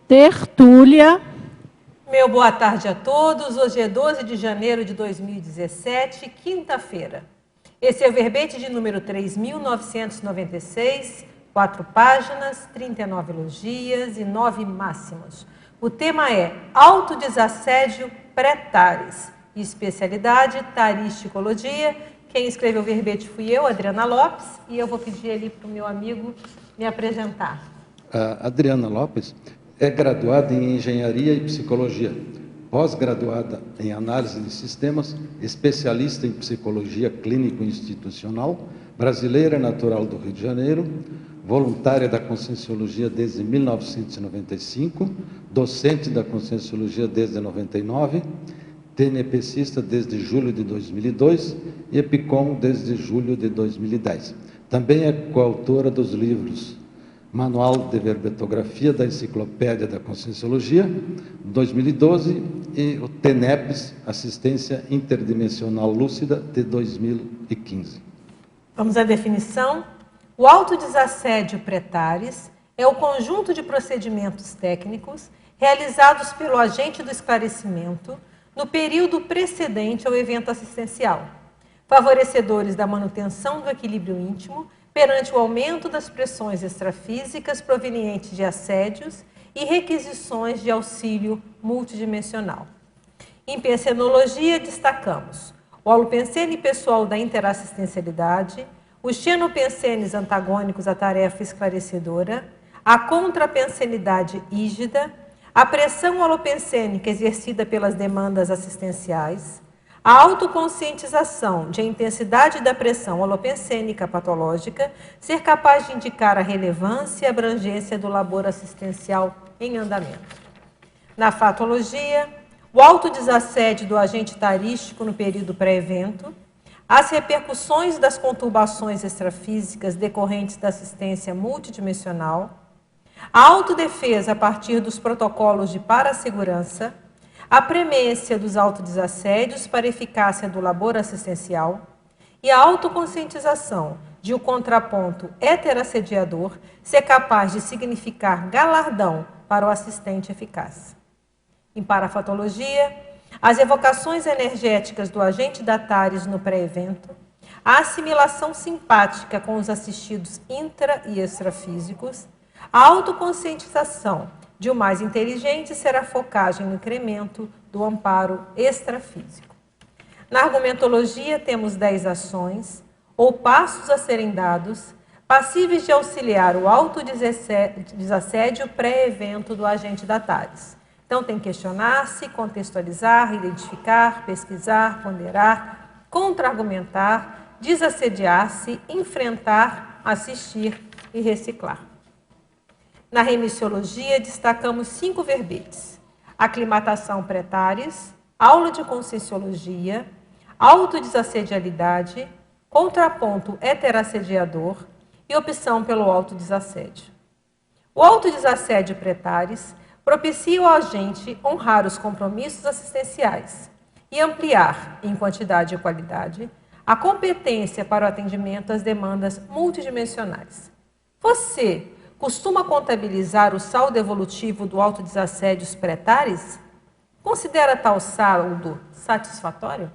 Tertúlia. Meu boa tarde a todos. Hoje é 12 de janeiro de 2017, quinta-feira. Esse é o verbete de número 3.996, 4 páginas, 39 elogias e 9 máximos. O tema é autodesassédio pré-tares, especialidade taristicologia. Quem escreveu o verbete fui eu, Adriana Lopes, e eu vou pedir ali para o meu amigo me apresentar. A Adriana Lopes é graduada em Engenharia e Psicologia, pós-graduada em Análise de Sistemas, especialista em Psicologia Clínico-Institucional, brasileira natural do Rio de Janeiro, voluntária da Conscienciologia desde 1995, docente da Conscienciologia desde 99, TNPcista desde julho de 2002 e EPICOM desde julho de 2010. Também é coautora dos livros Manual de Verbetografia da Enciclopédia da Conscienciologia, 2012, e o TENEPS, Assistência Interdimensional Lúcida, de 2015. Vamos à definição. O autodesassédio pré-tares é o conjunto de procedimentos técnicos realizados pelo agente do esclarecimento no período precedente ao evento assistencial, favorecedores da manutenção do equilíbrio íntimo perante o aumento das pressões extrafísicas provenientes de assédios e requisições de auxílio multidimensional. Em pensenologia, destacamos o holopensene pessoal da interassistencialidade, os xenopensenes antagônicos à tarefa esclarecedora, a contrapensenidade rígida, a pressão holopensênica exercida pelas demandas assistenciais, a autoconscientização de a intensidade da pressão holopensênica patológica ser capaz de indicar a relevância e abrangência do labor assistencial em andamento. Na fatologia, o autodesassédio do agente tarístico no período pré-evento, as repercussões das conturbações extrafísicas decorrentes da assistência multidimensional, a autodefesa a partir dos protocolos de parassegurança, a premência dos autodesassédios para eficácia do labor assistencial e a autoconscientização de o contraponto heterassediador ser capaz de significar galardão para o assistente eficaz. Em parafatologia, as evocações energéticas do agente da tares no pré-evento, a assimilação simpática com os assistidos intra e extrafísicos, a autoconscientização de o mais inteligente ser a focagem no incremento do amparo extrafísico. Na argumentologia, temos 10 ações ou passos a serem dados, passíveis de auxiliar o autodesassédio pré-evento do agente da tares. Então, tem que questionar-se, contextualizar, identificar, pesquisar, ponderar, contra-argumentar, desassediar-se, enfrentar, assistir e reciclar. Na remissiologia, destacamos 5 verbetes: aclimatação pré-tares, aula de conscienciologia, autodesassedialidade, contraponto heterassediador e opção pelo autodesassédio. O autodesassédio pré-tares propicia ao agente honrar os compromissos assistenciais e ampliar, em quantidade e qualidade, a competência para o atendimento às demandas multidimensionais. Você costuma contabilizar o saldo evolutivo do autodesassédios pré-tares? Considera tal saldo satisfatório?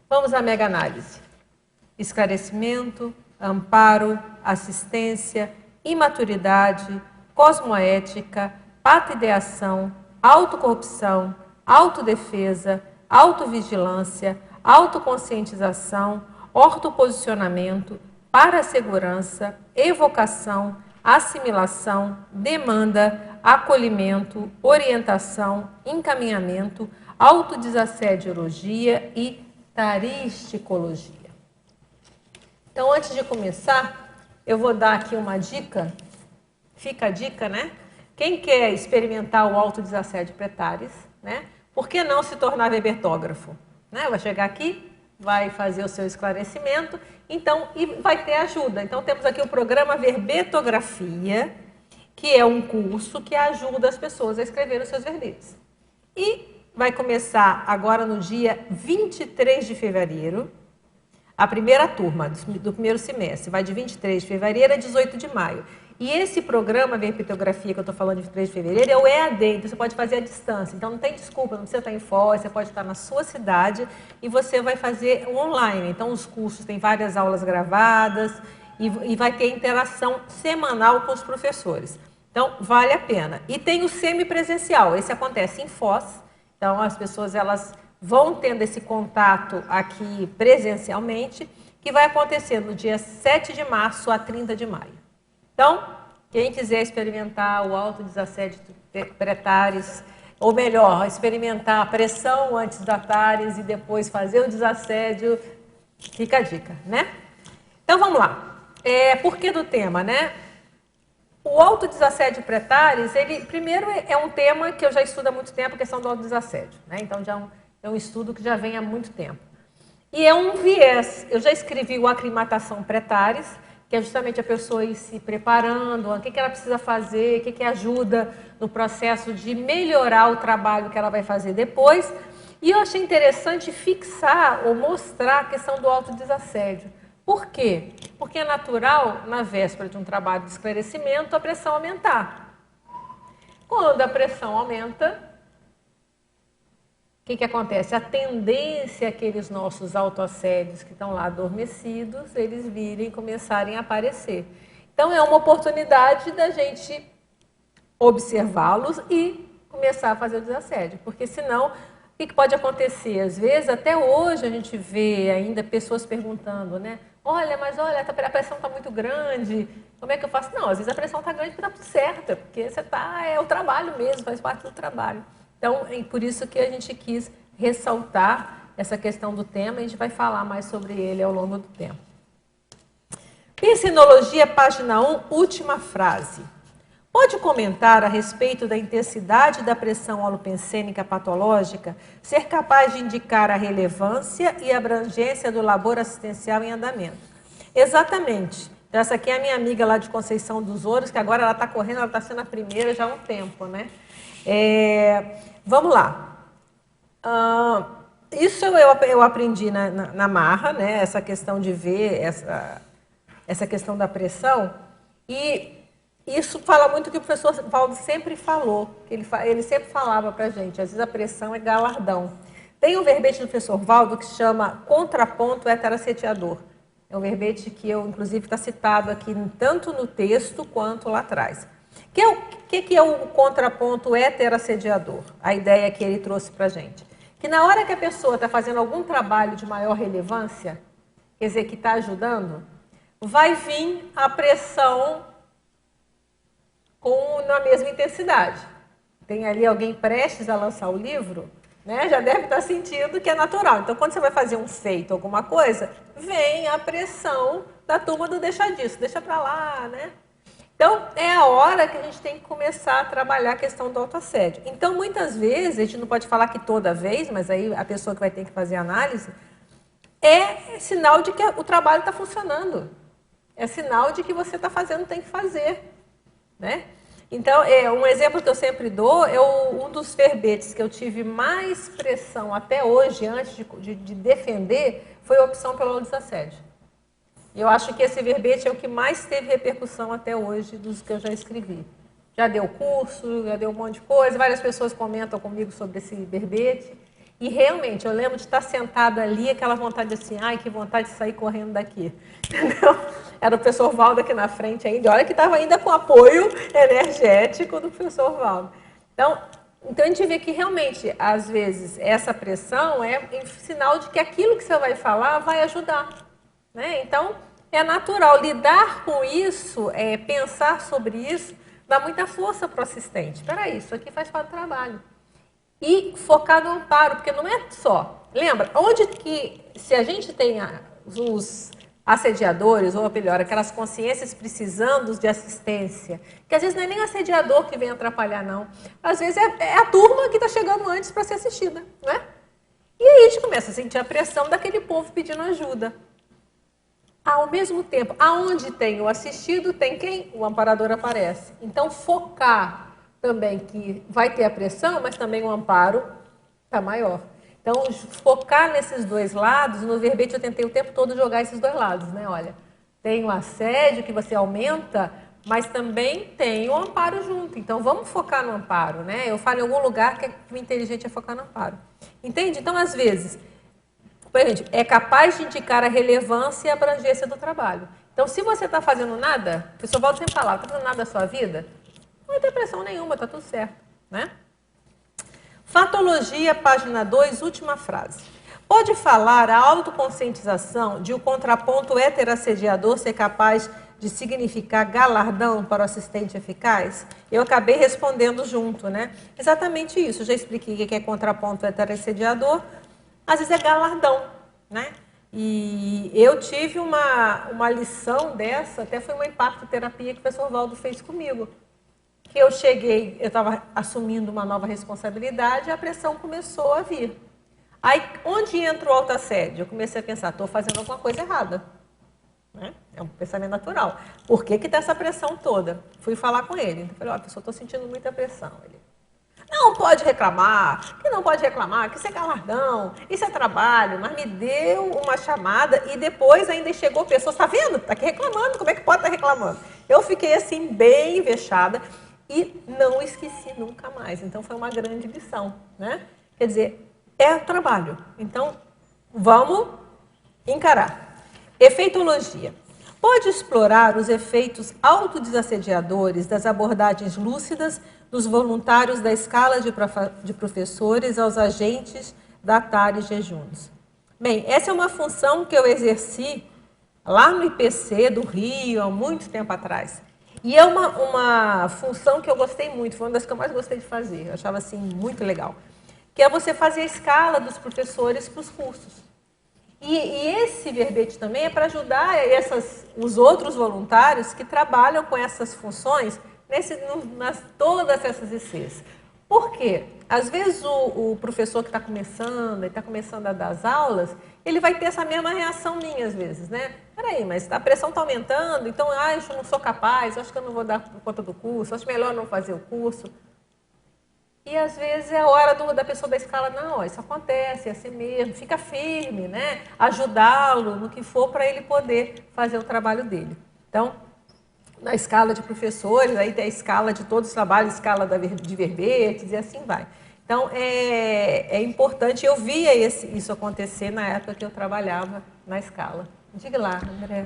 Vamos à mega-análise. Esclarecimento, amparo, assistência, imaturidade, cosmoética, pata-ideação, autocorrupção, autodefesa, autovigilância, autoconscientização, ortoposicionamento, parassegurança, evocação, assimilação, demanda, acolhimento, orientação, encaminhamento, autodesassediologia e taristicologia. Então, antes de começar, eu vou dar aqui uma dica. Fica a dica, né? Quem quer experimentar o autodesassédio pré-tares, né? Por que não se tornar verbetógrafo? Né? Vai chegar aqui, vai fazer o seu esclarecimento, então, e vai ter ajuda. Então, temos aqui o programa Verbetografia, que é um curso que ajuda as pessoas a escrever os seus verbetes. E vai começar agora no dia 23 de fevereiro, a primeira turma do primeiro semestre. Vai de 23 de fevereiro a 18 de maio. E esse programa de repitografia que eu estou falando de 3 de fevereiro é o EAD, então você pode fazer à distância. Então não tem desculpa, não precisa estar em Foz, você pode estar na sua cidade e você vai fazer online. Então os cursos têm várias aulas gravadas e vai ter interação semanal com os professores. Então vale a pena. E tem o semipresencial, esse acontece em Foz, então as pessoas elas vão tendo esse contato aqui presencialmente, que vai acontecer no dia 7 de março a 30 de maio. Então, quem quiser experimentar o autodesassédio pré-TARES, ou melhor, experimentar a pressão antes da TARES e depois fazer o desassédio, fica a dica, né? Então, vamos lá. Por que do tema, né? O autodesassédio pré-TARES, ele, primeiro, é um tema que eu já estudo há muito tempo, a questão do autodesassédio, né? Então, já é um estudo que já vem há muito tempo. E é um viés. Eu já escrevi o Aclimatação pré-TARES, que é justamente a pessoa ir se preparando, o que ela precisa fazer, o que ajuda no processo de melhorar o trabalho que ela vai fazer depois. E eu achei interessante fixar ou mostrar a questão do autodesassédio. Por quê? Porque é natural, na véspera de um trabalho de esclarecimento, a pressão aumentar. Quando a pressão aumenta, o que acontece? A tendência é aqueles nossos autoassédios que estão lá adormecidos, eles virem e começarem a aparecer. Então, é uma oportunidade da gente observá-los e começar a fazer o desassédio. Porque, senão, o que pode acontecer? Às vezes, até hoje, a gente vê ainda pessoas perguntando, né? Olha, a pressão está muito grande, como é que eu faço? Não, às vezes a pressão está grande porque está tudo certo, porque você é o trabalho mesmo, faz parte do trabalho. Então, é por isso que a gente quis ressaltar essa questão do tema e a gente vai falar mais sobre ele ao longo do tempo. Pensinologia, página 1, última frase. Pode comentar a respeito da intensidade da pressão holopensênica patológica ser capaz de indicar a relevância e abrangência do labor assistencial em andamento? Exatamente. Então, essa aqui é a minha amiga lá de Conceição dos Ouros, que agora ela está correndo, ela está sendo a primeira já há um tempo, né? Vamos lá. Isso eu aprendi na Marra, né? Essa questão de ver essa questão da pressão. E isso fala muito do que o professor Valdo sempre falou, que ele sempre falava para a gente, às vezes a pressão é galardão. Tem um verbete do professor Valdo que se chama contraponto heterasseteador. É um verbete que inclusive está citado aqui tanto no texto quanto lá atrás. O que é o contraponto heterasseteador? A ideia que ele trouxe para a gente. Que na hora que a pessoa está fazendo algum trabalho de maior relevância, quer dizer, que está ajudando, vai vir a pressão na mesma intensidade. Tem ali alguém prestes a lançar o livro, né? Já deve estar sentindo que é natural. Então, quando você vai fazer um feito, alguma coisa, vem a pressão da turma do deixa disso, deixa para lá, né? Então, é a hora que a gente tem que começar a trabalhar a questão do autoassédio. Então, muitas vezes, a gente não pode falar que toda vez, mas aí a pessoa que vai ter que fazer a análise, é sinal de que o trabalho está funcionando. É sinal de que você está fazendo, tem que fazer, né? Então, um exemplo que eu sempre dou é um dos verbetes que eu tive mais pressão até hoje, antes de defender, foi a opção pelo desassédio. Eu acho que esse verbete é o que mais teve repercussão até hoje dos que eu já escrevi. Já deu curso, já deu um monte de coisa, várias pessoas comentam comigo sobre esse verbete. E realmente, eu lembro de estar sentada ali, aquela vontade assim, ai, que vontade de sair correndo daqui. Entendeu? Era o professor Valdo aqui na frente ainda, olha que estava ainda com apoio energético do professor Valdo. Então a gente vê que realmente, às vezes, essa pressão é sinal de que aquilo que você vai falar vai ajudar. Né? Então, é natural lidar com isso, pensar sobre isso, dá muita força para o assistente. Espera aí, isso aqui faz parte do trabalho. E focar no amparo, porque não é só. Lembra, onde que, se a gente tem os assediadores, ou melhor, aquelas consciências precisando de assistência, que às vezes não é nem o assediador que vem atrapalhar, não. Às vezes é a turma que está chegando antes para ser assistida, não é? E aí a gente começa a sentir a pressão daquele povo pedindo ajuda. Ao mesmo tempo, aonde tem o assistido, tem quem? O amparador aparece. Então, focar também que vai ter a pressão, mas também o amparo está maior. Então, focar nesses dois lados, no verbete eu tentei o tempo todo jogar esses dois lados, né? Olha, tem o assédio que você aumenta, mas também tem o amparo junto. Então, vamos focar no amparo, né? Eu falo em algum lugar que o inteligente é focar no amparo. Entende? Então, às vezes, gente, é capaz de indicar a relevância e a abrangência do trabalho. Então, se você está fazendo nada, o pessoal volta sempre falar, está fazendo nada da sua vida, não vai ter pressão nenhuma, está tudo certo, né? Fatologia, página 2, última frase. Pode falar a autoconscientização de o contraponto heterassediador ser capaz de significar galardão para o assistente eficaz? Eu acabei respondendo junto, né? Exatamente isso. Eu já expliquei o que é contraponto heterassediador. Às vezes é galardão, né? E eu tive uma lição dessa, até foi uma impacto-terapia que o professor Valdo fez comigo. Que eu cheguei, eu estava assumindo uma nova responsabilidade e a pressão começou a vir. Aí, onde entra o autoassédio? Eu comecei a pensar, estou fazendo alguma coisa errada. Né? É um pensamento natural. Por que está essa pressão toda? Fui falar com ele. Eu falei, pessoal, estou sentindo muita pressão. Ele, não pode reclamar, que não pode reclamar, que isso é galardão, isso é trabalho. Mas me deu uma chamada e depois ainda chegou pessoas, está vendo? Está aqui reclamando, como é que pode estar reclamando? Eu fiquei assim, bem vexada. E não esqueci nunca mais. Então, foi uma grande lição, né? Quer dizer, é trabalho. Então, vamos encarar. Efeitologia. Pode explorar os efeitos autodesassediadores das abordagens lúcidas dos voluntários da escala de professores aos agentes da TARE Jejuns. Bem, essa é uma função que eu exerci lá no IPC do Rio, há muito tempo atrás. E é uma função que eu gostei muito, foi uma das que eu mais gostei de fazer, eu achava assim muito legal, que é você fazer a escala dos professores para os cursos. E esse verbete também é para ajudar os outros voluntários que trabalham com essas funções todas essas ICs. Por quê? Às vezes o professor que está começando a dar as aulas, ele vai ter essa mesma reação minha às vezes, né? Peraí, mas a pressão está aumentando, então, eu não sou capaz, acho que eu não vou dar conta do curso, acho melhor não fazer o curso. E às vezes é a hora da pessoa da escala, não, isso acontece, é assim mesmo, fica firme, né? Ajudá-lo no que for para ele poder fazer o trabalho dele. Então, na escala de professores, aí tem a escala de todos os trabalhos, escala de verbetes e assim vai. Então, é importante, eu via isso acontecer na época que eu trabalhava na escala. Diga lá, André.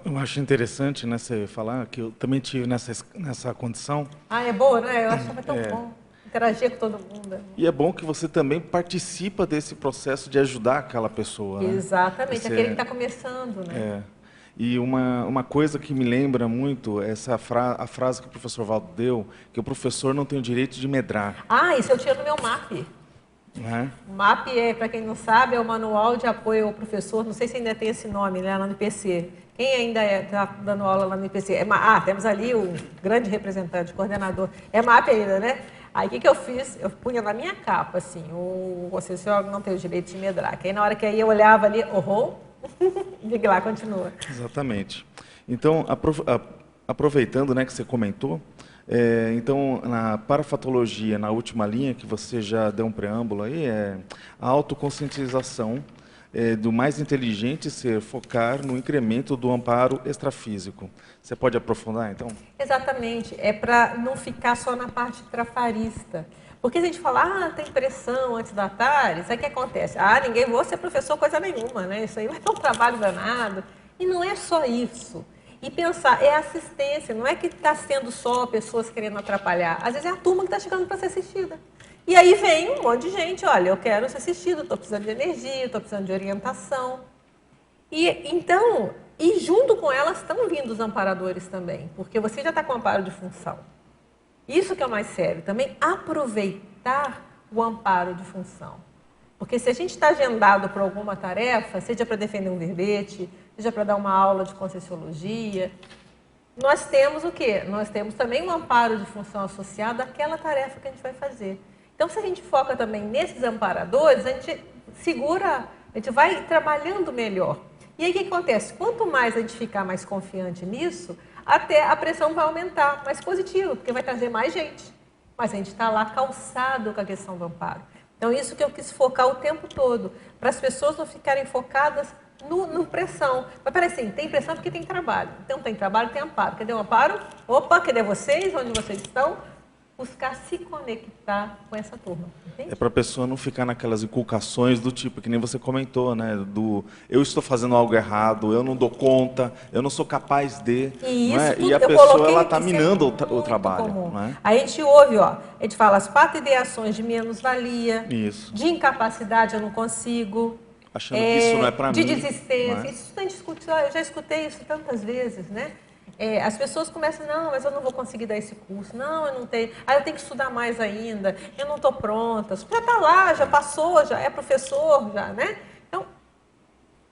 Eu acho interessante, né, você falar que eu também tive nessa condição. É boa, né? Eu achava tão bom interagir com todo mundo. E é bom que você também participa desse processo de ajudar aquela pessoa. Exatamente, aquele que está começando, né? E uma coisa que me lembra muito é a frase que o professor Valdo deu, que o professor não tem o direito de medrar. Isso eu tinha no meu MAP. O MAP, para quem não sabe, é o Manual de Apoio ao Professor, não sei se ainda tem esse nome, né, lá no IPC. Quem ainda está dando aula lá no IPC? Temos ali o grande representante, coordenador. É MAP ainda, né? Aí, o que eu fiz? Eu punha na minha capa, assim, o senhor não tem o direito de medrar. Que aí, na hora que eu olhava ali, diga lá, continua. Exatamente. Então, aproveitando, né, que você comentou, então, na parafatologia, na última linha, que você já deu um preâmbulo aí, é a autoconscientização do mais inteligente ser focar no incremento do amparo extrafísico. Você pode aprofundar, então? Exatamente. É para não ficar só na parte trafarista. Porque se a gente fala, tem pressão antes da TARE, sabe o que acontece? Ninguém vou ser professor coisa nenhuma, né? Isso aí vai ter um trabalho danado. E não é só isso. E pensar, é assistência, não é que está sendo só pessoas querendo atrapalhar. Às vezes é a turma que está chegando para ser assistida. E aí vem um monte de gente, olha, eu quero ser assistido, estou precisando de energia, estou precisando de orientação. E junto com elas estão vindo os amparadores também, porque você já está com amparo de função. Isso que é o mais sério, também aproveitar o amparo de função. Porque se a gente está agendado para alguma tarefa, seja para defender um verbete, seja para dar uma aula de Conscienciologia, nós temos o quê? Nós temos também um amparo de função associado àquela tarefa que a gente vai fazer. Então, se a gente foca também nesses amparadores, a gente segura, a gente vai trabalhando melhor. E aí o que acontece? Quanto mais a gente ficar mais confiante nisso, até a pressão vai aumentar, mais positivo, porque vai trazer mais gente. Mas a gente está lá calçado com a questão do amparo. Então, isso que eu quis focar o tempo todo, para as pessoas não ficarem focadas no pressão. Mas peraí, assim, tem pressão porque tem trabalho. Então tem trabalho, tem amparo. Cadê o amparo? Opa, cadê vocês? Onde vocês estão? Buscar se conectar com essa turma. Entende? É para a pessoa não ficar naquelas inculcações do tipo, que nem você comentou, né? Do eu estou fazendo algo errado, eu não dou conta, eu não sou capaz de. E não isso é? tudo E a eu pessoa coloquei, ela está isso é minando o muito trabalho. comum. Não é? A gente ouve, ó, a gente fala as 4 ideações de menos-valia, Isso. de incapacidade, eu não consigo. Achando que isso não é para mim. De desistência. Não é? Isso a gente discute, eu já escutei isso tantas vezes, né? As pessoas começam, não, mas eu não vou conseguir dar esse curso, não, eu não tenho, eu tenho que estudar mais ainda, eu não estou pronta, já está lá, já passou, já é professor, já, né? Então,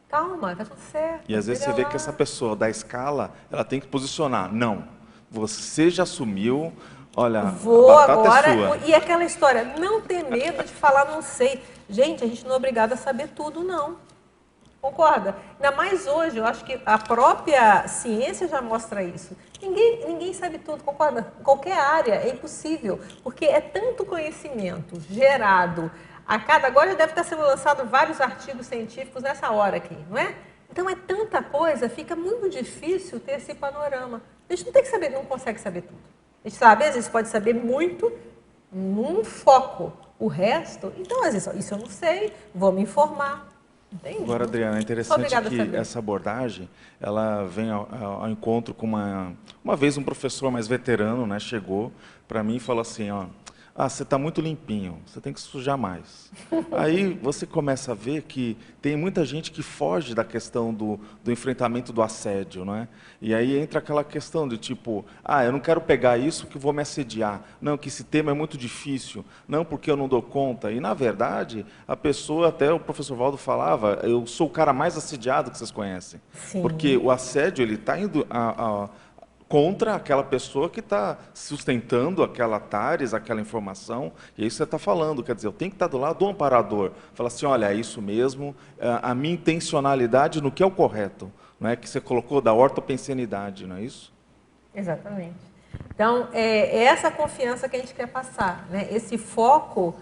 calma, está tudo certo. E às vezes você vê que essa pessoa da escala, ela tem que posicionar, não, você já assumiu, olha, vou a batata agora, é sua. e aquela história, não ter medo de falar não sei. Gente, a gente não é obrigado a saber tudo, não. Concorda? Ainda mais hoje, eu acho que a própria ciência já mostra isso. Ninguém sabe tudo, concorda? Em qualquer área é impossível, porque é tanto conhecimento gerado a cada... Agora já deve estar sendo lançado vários artigos científicos nessa hora aqui, não é? Então é tanta coisa, fica muito difícil ter esse panorama. A gente não tem que saber, não consegue saber tudo. A gente sabe, às vezes pode saber muito num foco. O resto, então às vezes, isso eu não sei, vou me informar. Entende? Agora, Adriana, é interessante que essa abordagem, ela vem ao encontro com uma vez um professor mais veterano, né, chegou para mim e falou assim, ó, você está muito limpinho, você tem que sujar mais. Aí você começa a ver que tem muita gente que foge da questão do enfrentamento do assédio, não é? E aí entra aquela questão de tipo, eu não quero pegar isso que vou me assediar. Não, que esse tema é muito difícil. Não, porque eu não dou conta. E, na verdade, a pessoa, até o professor Valdo falava, eu sou o cara mais assediado que vocês conhecem. Sim. Porque o assédio, ele está indo contra aquela pessoa que está sustentando aquela TARES, aquela informação, e é isso que você está falando, quer dizer, eu tenho que estar do lado do amparador, falar assim, olha, é isso mesmo, a minha intencionalidade no que é o correto, não é que você colocou da ortopensenidade, não é isso? Exatamente. Então, é essa confiança que a gente quer passar, né? Esse foco,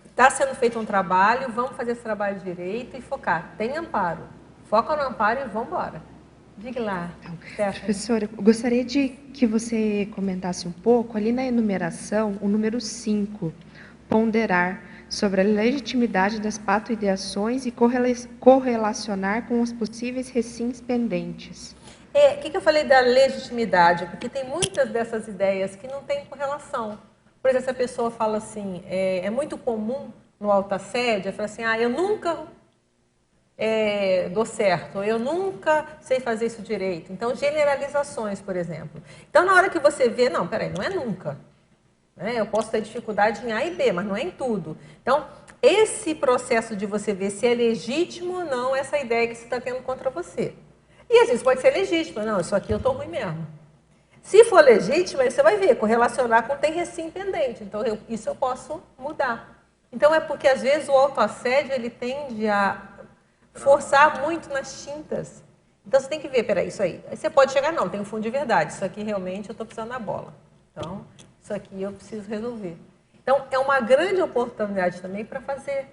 está sendo feito um trabalho, vamos fazer esse trabalho direito e focar, tem amparo, foca no amparo e vamos embora. Diga lá, professora, eu gostaria de que você comentasse um pouco, ali na enumeração, o número 5, ponderar sobre a legitimidade das patoideações e correlacionar com os possíveis recins pendentes. O que eu falei da legitimidade? Porque tem muitas dessas ideias que não têm correlação. Por exemplo, se a pessoa fala assim, é muito comum no autoassédio, falar assim, eu nunca... dou certo, eu nunca sei fazer isso direito. Então, generalizações, por exemplo. Então, na hora que você vê, não, peraí, não é nunca. Eu posso ter dificuldade em A e B, mas não é em tudo. Então, esse processo de você ver se é legítimo ou não essa ideia que você está tendo contra você. E às vezes pode ser legítimo, não, isso aqui eu estou ruim mesmo. Se for legítimo, aí você vai ver, correlacionar com tem recém pendente. Então, isso eu posso mudar. Então, é porque às vezes o autoassédio, ele tende a forçar muito nas tintas. Então, você tem que ver, peraí, isso aí. Aí você pode chegar, não, tem um fundo de verdade. Isso aqui realmente eu estou precisando da bola. Então, isso aqui eu preciso resolver. Então, é uma grande oportunidade também para fazer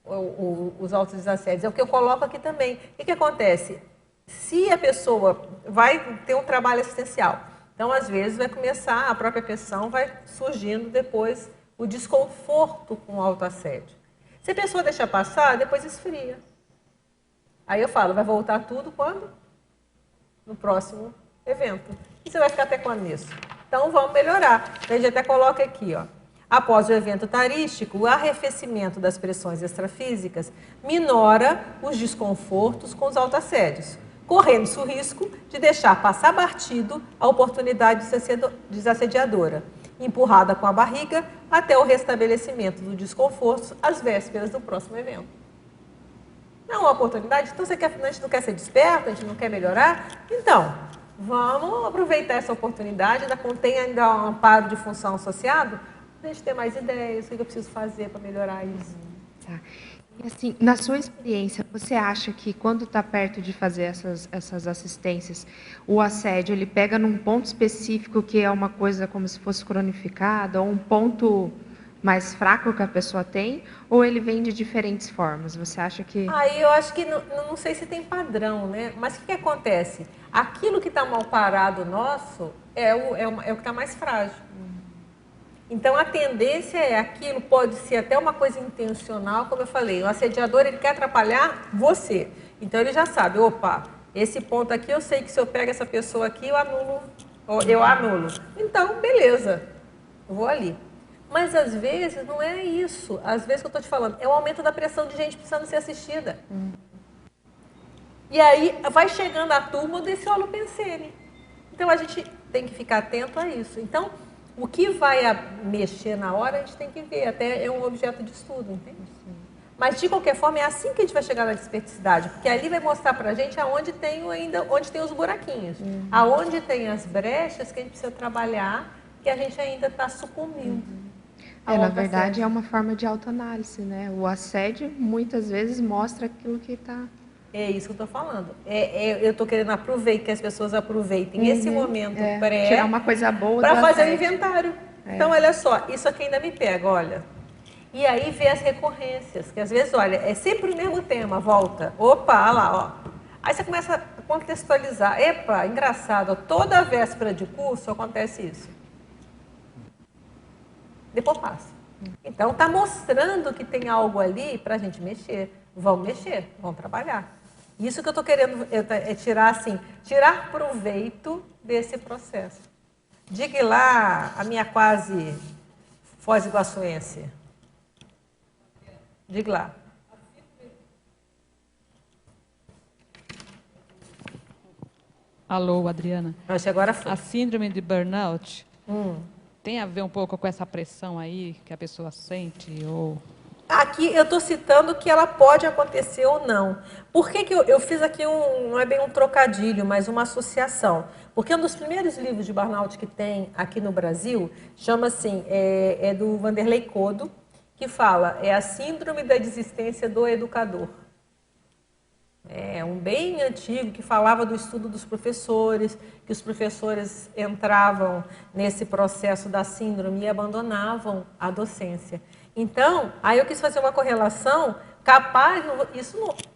os autodesassédios. É o que eu coloco aqui também. O que acontece? Se a pessoa vai ter um trabalho assistencial, então, às vezes, vai começar, a própria pressão vai surgindo depois o desconforto com o autoassédio. Se a pessoa deixar passar, depois esfria. Aí eu falo, vai voltar tudo quando? No próximo evento. E você vai ficar até quando nisso? Então, vamos melhorar. Então, a gente até coloca aqui, ó. Após o evento tarístico, o arrefecimento das pressões extrafísicas minora os desconfortos com os autoassédios, correndo-se o risco de deixar passar batido a oportunidade desassediadora, empurrada com a barriga até o restabelecimento do desconforto às vésperas do próximo evento. Não é uma oportunidade? Então, a gente não quer ser desperto, a gente não quer melhorar? Então, vamos aproveitar essa oportunidade, tem ainda um amparo de função associado, para a gente ter mais ideias, o que eu preciso fazer para melhorar isso. Tá. E assim, na sua experiência, você acha que quando está perto de fazer essas assistências, o assédio ele pega num ponto específico que é uma coisa como se fosse cronificada, ou um ponto mais fraco que a pessoa tem, ou ele vem de diferentes formas? Você acha que... Aí eu acho que, não sei se tem padrão, né? Mas o que acontece? Aquilo que está mal parado nosso é o que está mais frágil. Então, a tendência é aquilo, pode ser até uma coisa intencional, como eu falei, o assediador, ele quer atrapalhar você. Então, ele já sabe, opa, esse ponto aqui, eu sei que se eu pego essa pessoa aqui, eu anulo. Então, beleza, eu vou ali. Mas, às vezes, não é isso. Às vezes, que eu estou te falando, é o aumento da pressão de gente precisando ser assistida. E aí, vai chegando a turma desse holopensene. Então, a gente tem que ficar atento a isso. Então, o que vai mexer na hora, a gente tem que ver. Até é um objeto de estudo, entende? Mas, de qualquer forma, é assim que a gente vai chegar na desperticidade. Porque ali vai mostrar pra gente onde tem os buraquinhos. Aonde tem as brechas que a gente precisa trabalhar, que a gente ainda está sucumbindo. Na verdade, é uma forma de autoanálise, né? O assédio, muitas vezes, mostra aquilo que está... É isso que eu estou falando. Eu estou querendo aproveitar, que as pessoas aproveitem esse momento pré... tirar uma coisa boa para fazer o inventário. Então, olha só, isso aqui ainda me pega, olha. E aí ver as recorrências, que às vezes, olha, é sempre o mesmo tema, volta. Opa, olha lá, ó. Aí você começa a contextualizar. Epa, engraçado, toda véspera de curso acontece isso. Depois passa. Então, está mostrando que tem algo ali para a gente mexer. Vamos mexer, vamos trabalhar. Isso que eu estou querendo é tirar proveito desse processo. Diga lá a minha quase foz-iguaçuense. Diga lá. Alô, Adriana. Acho que agora foi. A síndrome de burnout tem a ver um pouco com essa pressão aí que a pessoa sente? Ou... Aqui eu estou citando que ela pode acontecer ou não. Por que eu fiz aqui não é bem um trocadilho, mas uma associação? Porque um dos primeiros livros de burnout que tem aqui no Brasil chama assim, é do Vanderlei Codo, que fala, é a síndrome da desistência do educador. É um bem antigo que falava do estudo dos professores, que os professores entravam nesse processo da síndrome e abandonavam a docência. Então, aí eu quis fazer uma correlação capaz,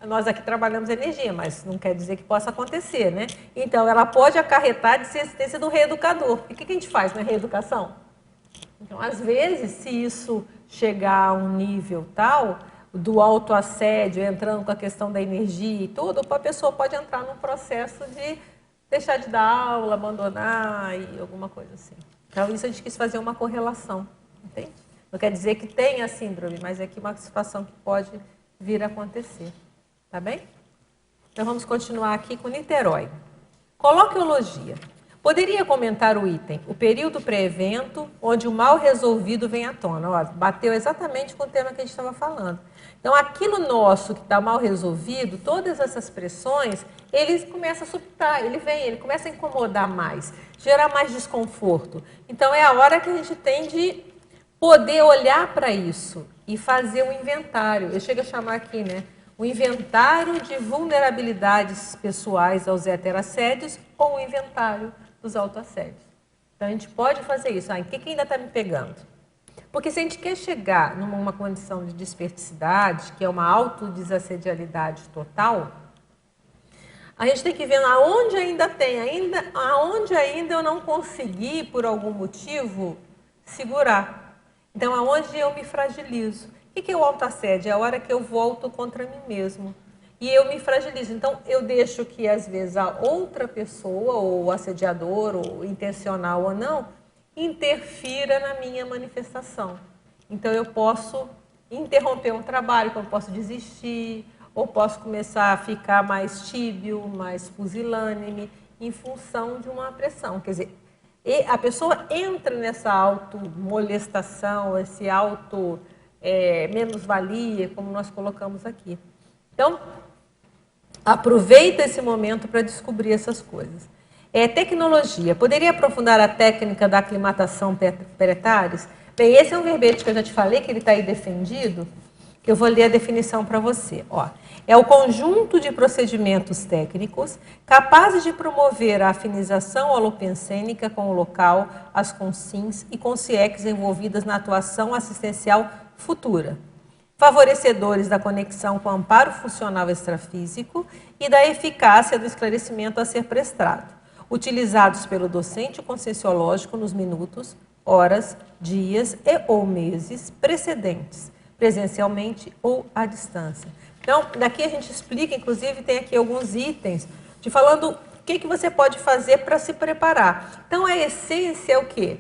nós aqui trabalhamos energia, mas não quer dizer que possa acontecer, né? Então, ela pode acarretar a desistência do reeducador. E o que a gente faz na reeducação? Então, às vezes, se isso chegar a um nível tal, do autoassédio, entrando com a questão da energia e tudo, a pessoa pode entrar num processo de deixar de dar aula, abandonar e alguma coisa assim. Então, isso a gente quis fazer uma correlação, entende? Não quer dizer que tenha a síndrome, mas é que uma situação que pode vir a acontecer. Tá bem? Então, vamos continuar aqui com Niterói. Coloquiologia. Poderia comentar o item, o período pré-evento, onde o mal resolvido vem à tona. Ó, bateu exatamente com o tema que a gente estava falando. Então, aquilo nosso que está mal resolvido, todas essas pressões, ele começa a suptar, ele começa a incomodar mais, gerar mais desconforto. Então, é a hora que a gente tem de poder olhar para isso e fazer um inventário. Eu chego a chamar aqui, né? O inventário de vulnerabilidades pessoais aos heterassédios ou o inventário dos autoassédios. Então, a gente pode fazer isso. O que ainda está me pegando? Porque se a gente quer chegar numa condição de desperticidade, que é uma autodesassedialidade total, a gente tem que ver aonde ainda tem, aonde ainda eu não consegui, por algum motivo, segurar. Então, aonde eu me fragilizo. O que é o autoassédio? É a hora que eu volto contra mim mesmo. E eu me fragilizo. Então, eu deixo que, às vezes, a outra pessoa, ou o assediador, ou intencional ou não, interfira na minha manifestação. Então, eu posso interromper um trabalho, eu posso desistir, ou posso começar a ficar mais tíbio, mais pusilânime, em função de uma pressão. Quer dizer, a pessoa entra nessa auto-molestação, esse menos-valia, como nós colocamos aqui. Então, aproveita esse momento para descobrir essas coisas. Tecnologia. Poderia aprofundar a técnica da aclimatação pretares? Bem, esse é um verbete que eu já te falei, que ele está aí defendido, Eu vou ler a definição para você. Ó, é o conjunto de procedimentos técnicos capazes de promover a afinização holopensênica com o local, as consins e consciex envolvidas na atuação assistencial futura, favorecedores da conexão com o amparo funcional extrafísico e da eficácia do esclarecimento a ser prestado, utilizados pelo docente conscienciológico nos minutos, horas, dias e ou meses precedentes, presencialmente ou à distância. Então, daqui a gente explica, inclusive, tem aqui alguns itens, de falando o que você pode fazer para se preparar. Então, a essência é o quê?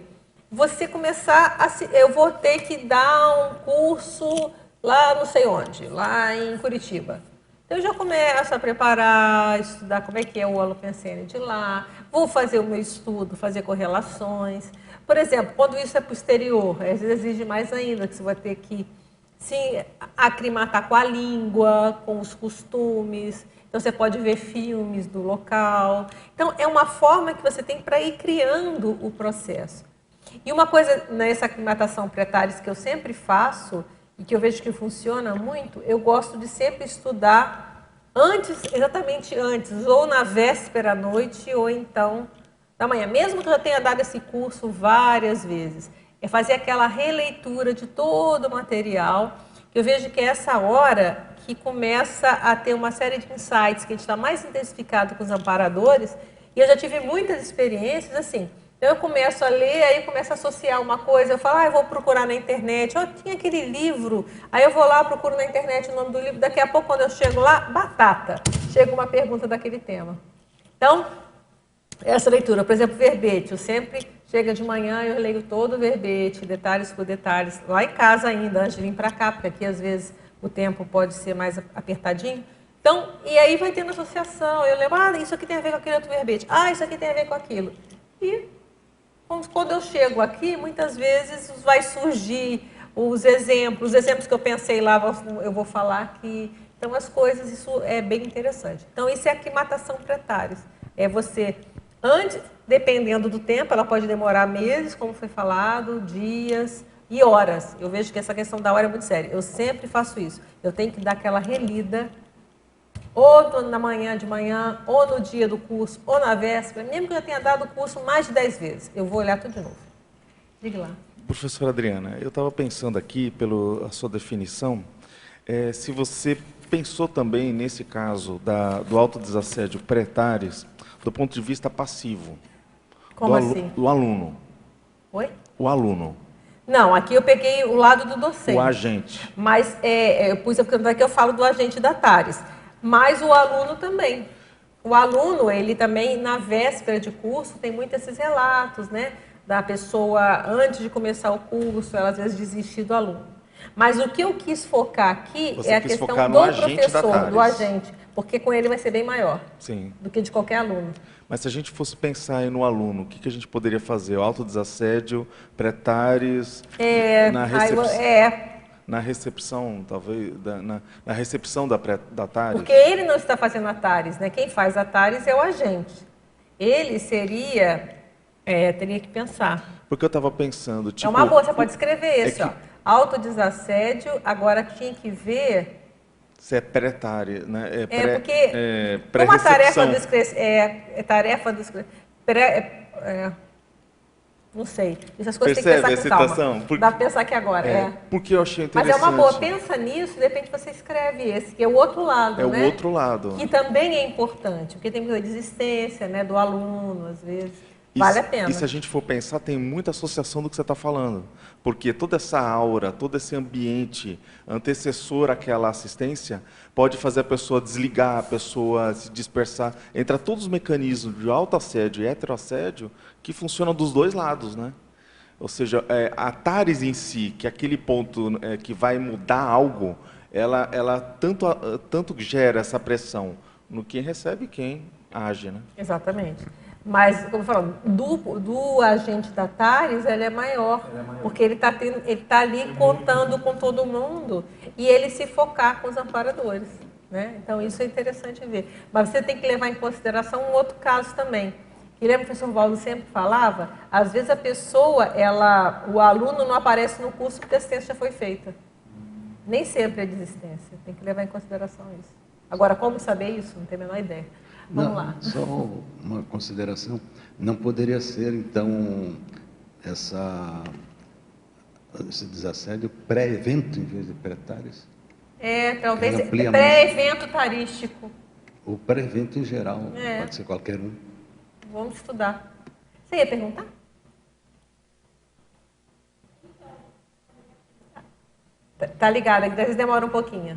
Você começar eu vou ter que dar um curso lá não sei onde, lá em Curitiba. Então, eu já começo a preparar, estudar como é que é o holopensene de lá, vou fazer o meu estudo, fazer correlações. Por exemplo, quando isso é posterior, às vezes exige mais ainda, que você vai ter que se aclimatar com a língua, com os costumes. Então, você pode ver filmes do local. Então, é uma forma que você tem para ir criando o processo. E uma coisa nessa aclimatação pré-TARES que eu sempre faço, e que eu vejo que funciona muito, eu gosto de sempre estudar antes, exatamente antes, ou na véspera à noite, ou então da manhã. Mesmo que eu já tenha dado esse curso várias vezes, é fazer aquela releitura de todo o material, que eu vejo que é essa hora que começa a ter uma série de insights, que a gente está mais intensificado com os amparadores, e eu já tive muitas experiências assim. Então eu começo a ler, aí começo a associar uma coisa, eu falo, eu vou procurar na internet, tinha aquele livro, aí eu vou lá, procuro na internet o nome do livro, daqui a pouco quando eu chego lá, batata, chega uma pergunta daquele tema. Então, essa leitura, por exemplo, verbete, eu sempre chego de manhã, eu leio todo o verbete, detalhes por detalhes, lá em casa ainda, antes de vir para cá, porque aqui às vezes o tempo pode ser mais apertadinho. Então, e aí vai tendo associação, eu lembro, isso aqui tem a ver com aquele outro verbete, isso aqui tem a ver com aquilo. E quando eu chego aqui, muitas vezes vai surgir os exemplos que eu pensei lá, eu vou falar aqui. Então, as coisas, isso é bem interessante. Então, isso é aclimatação pré-TARES. É você, antes, dependendo do tempo, ela pode demorar meses, como foi falado, dias e horas. Eu vejo que essa questão da hora é muito séria. Eu sempre faço isso. Eu tenho que dar aquela relida, ou na manhã de manhã, ou no dia do curso, ou na véspera, mesmo que eu já tenha dado o curso mais de 10 vezes, eu vou olhar tudo de novo. Diga lá. Professora Adriana, eu estava pensando aqui, pela sua definição, se você pensou também, nesse caso, do autodesassédio pré-TARES, do ponto de vista passivo. Como assim? Do aluno. Oi? O aluno. Não, aqui eu peguei o lado do docente. O agente. Mas eu pus aqui eu falo do agente da TARES. Mas o aluno também. O aluno, ele também, na véspera de curso, tem muitos esses relatos, né? Da pessoa, antes de começar o curso, ela às vezes desistir do aluno. Mas o que eu quis focar aqui é a questão do professor, do agente, porque com ele vai ser bem maior. Sim. Do que de qualquer aluno. Mas se a gente fosse pensar aí no aluno, o que a gente poderia fazer? O autodesassédio, pré-TARES, na recepção... Na recepção, talvez, na recepção da TARES? Porque ele não está fazendo a TARES, né? Quem faz a TARES é o agente. Ele seria, teria que pensar. Porque eu estava pensando, tipo... É uma boa, você pode escrever isso, ó. Autodesassédio, agora tinha que ver... Se é pré-TARES, né? Porque uma tarefa do tarefa do não sei. Essas coisas tem que pensar com calma. Dá para pensar aqui agora. Porque eu achei interessante. Mas é uma boa. Pensa nisso, de repente você escreve esse, que é o outro lado, né? É o outro lado. Que também é importante, porque tem muita desistência, né, do aluno, às vezes. Vale a pena. E se a gente for pensar, tem muita associação do que você está falando. Porque toda essa aura, todo esse ambiente antecessor àquela assistência pode fazer a pessoa desligar, a pessoa se dispersar. Entra todos os mecanismos de autoassédio e heteroassédio que funcionam dos dois lados, né? Ou seja, a TARES em si, que é aquele ponto que vai mudar algo, ela tanto gera essa pressão no quem recebe e quem age, né? Exatamente. Mas, como eu falo, do agente da TARES, ele é maior, porque ele tá ali contando com todo mundo e ele se focar com os amparadores, né? Então, isso é interessante ver. Mas você tem que levar em consideração um outro caso também. E lembra que o professor Valdo sempre falava? Às vezes a pessoa, o aluno não aparece no curso porque a assistência já foi feita. Nem sempre é desistência, tem que levar em consideração isso. Agora, como saber isso? Não tenho a menor ideia. Vamos lá. Só uma consideração. Não poderia ser, então, esse desassédio pré-evento em vez de pré-tares? Talvez Amplia pré-evento tarístico. O pré-evento em geral, pode ser qualquer um. Vamos estudar. Você ia perguntar? Tá ligada, que às vezes demora um pouquinho.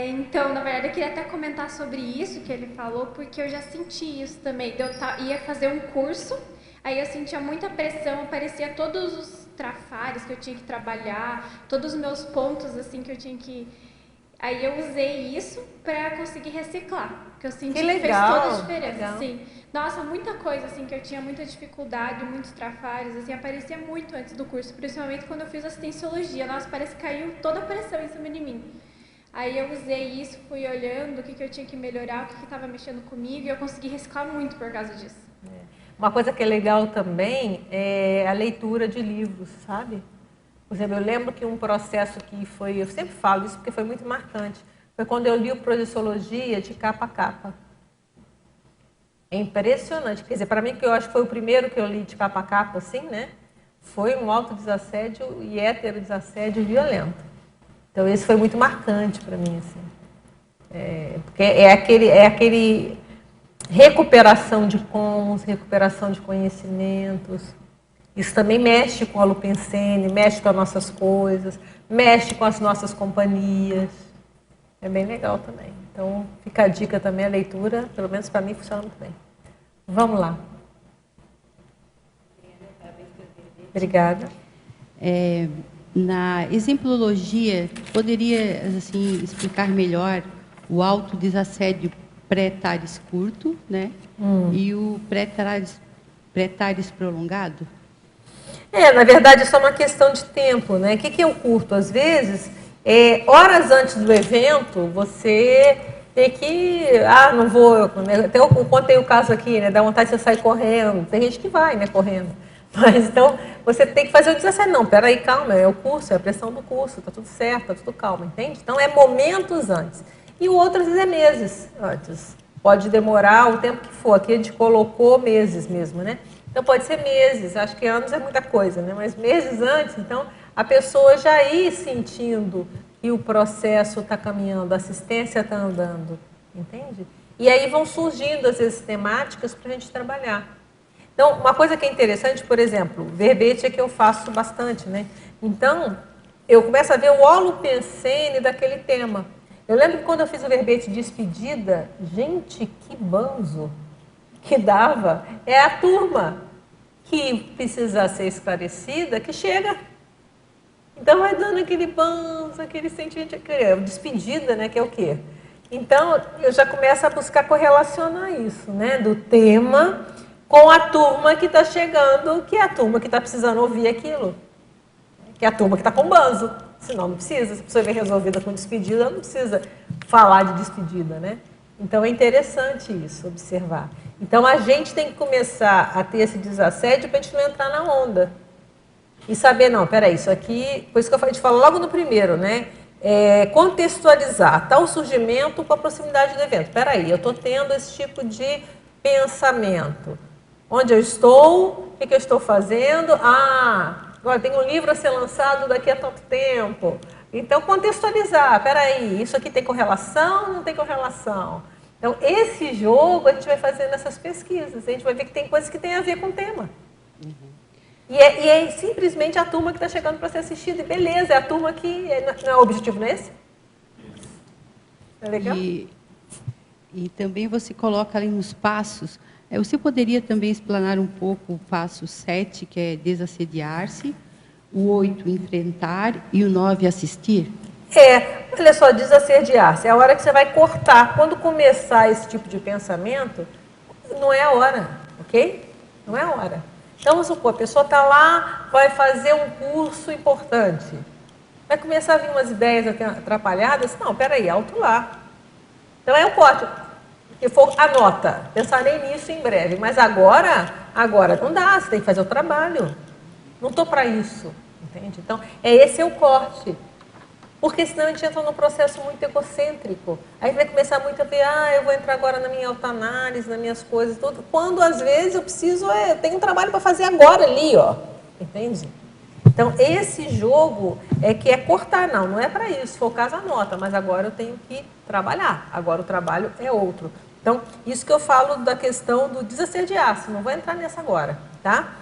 Então, na verdade, eu queria até comentar sobre isso que ele falou, porque eu já senti isso também. Eu ia fazer um curso, aí eu sentia muita pressão, aparecia todos os trafares que eu tinha que trabalhar, todos os meus pontos assim que eu tinha que... Aí eu usei isso para conseguir reciclar, porque eu senti que fez toda a diferença. Sim. Nossa, muita coisa assim que eu tinha muita dificuldade, muitos trafares, assim, aparecia muito antes do curso, principalmente quando eu fiz assistenciologia. Nossa, parece que caiu toda a pressão em cima de mim. Aí eu usei isso, fui olhando o que eu tinha que melhorar, o que estava mexendo comigo, e eu consegui reciclar muito por causa disso. Uma coisa que é legal também é a leitura de livros, sabe? Por exemplo, eu lembro que um processo que foi, eu sempre falo isso porque foi muito marcante, foi quando eu li o Projeciologia de capa a capa. É impressionante, quer dizer, para mim, que eu acho que foi o primeiro que eu li de capa a capa, assim, né? Foi um autodesassédio e heterodesassédio violento. Então, esse foi muito marcante para mim, assim. Porque é aquele recuperação de cons, recuperação de conhecimentos. Isso também mexe com a Lupensene, mexe com as nossas coisas, mexe com as nossas companhias. É bem legal também. Então, fica a dica também, a leitura, pelo menos para mim, funciona muito bem. Vamos lá. Obrigada. Na exemplologia, poderia assim, explicar melhor o autodesassédio pré-tares curto, né? E o pré-tares prolongado? Na verdade, é só uma questão de tempo, né? O que é o curto? Às vezes, horas antes do evento, você tem que... não vou... Até eu contei o caso aqui, né? Dá vontade de você sair correndo. Tem gente que vai, né? Correndo. Mas, então, você tem que fazer o desassédio. Não, peraí, calma, é o curso, é a pressão do curso, tá tudo certo, tá tudo calmo, entende? Então, é momentos antes. E o outro, às vezes, é meses antes. Pode demorar o tempo que for. Aqui a gente colocou meses mesmo, né? Então, pode ser meses, acho que anos é muita coisa, né? Mas meses antes, então, a pessoa já ir sentindo que o processo está caminhando, a assistência está andando, entende? E aí vão surgindo, às vezes, temáticas para a gente trabalhar. Então, uma coisa que é interessante, por exemplo, verbete é que eu faço bastante, né? Então, eu começo a ver o holopensene daquele tema. Eu lembro que quando eu fiz o verbete de despedida, gente, que banzo que dava, é a turma que precisa ser esclarecida, que chega. Então, vai dando aquele banzo, aquele sentimento, despedida, né, que é o quê? Então, eu já começo a buscar correlacionar isso, né, do tema com a turma que está chegando, que é a turma que está precisando ouvir aquilo, que é a turma que está com banzo. Senão não precisa, se a pessoa vem resolvida com despedida, não precisa falar de despedida, né? Então, é interessante isso, observar. Então, a gente tem que começar a ter esse desassédio para a gente não entrar na onda. E saber, não, peraí, isso aqui... Por isso que a gente fala logo no primeiro, né? Contextualizar tal surgimento com a proximidade do evento. Peraí, eu estou tendo esse tipo de pensamento. Onde eu estou? O que eu estou fazendo? Agora tem um livro a ser lançado daqui a tanto tempo. Então, contextualizar. Peraí, isso aqui tem correlação ou não tem correlação? Então, esse jogo a gente vai fazendo essas pesquisas. A gente vai ver que tem coisas que têm a ver com o tema. E é simplesmente a turma que está chegando para ser assistida. E beleza, é a turma que... Não é o objetivo, não é esse? É legal? E também você coloca ali nos passos... Você poderia também explanar um pouco o passo 7, que é desassediar-se, o 8, enfrentar, e o 9, assistir? Olha só, desassediar-se é a hora que você vai cortar. Quando começar esse tipo de pensamento, não é a hora, ok? Não é a hora. Então, vamos supor, a pessoa está lá, vai fazer um curso importante. Vai começar a vir umas ideias atrapalhadas. Não, peraí, alto lá. Então, é um corte. Se for, anota. Pensarei nisso em breve. Mas agora não dá, você tem que fazer o trabalho. Não estou para isso, entende? Então, esse é o corte. Porque senão a gente entra num processo muito egocêntrico. Aí vai começar muito a ver, eu vou entrar agora na minha autoanálise, nas minhas coisas, tudo. Quando às vezes eu preciso, eu tenho um trabalho para fazer agora ali, ó. Entende? Então, esse jogo que é cortar, não é para isso, focar a nota, mas agora eu tenho que trabalhar, agora o trabalho é outro. Então, isso que eu falo da questão do desassediar-se, não vou entrar nessa agora, tá?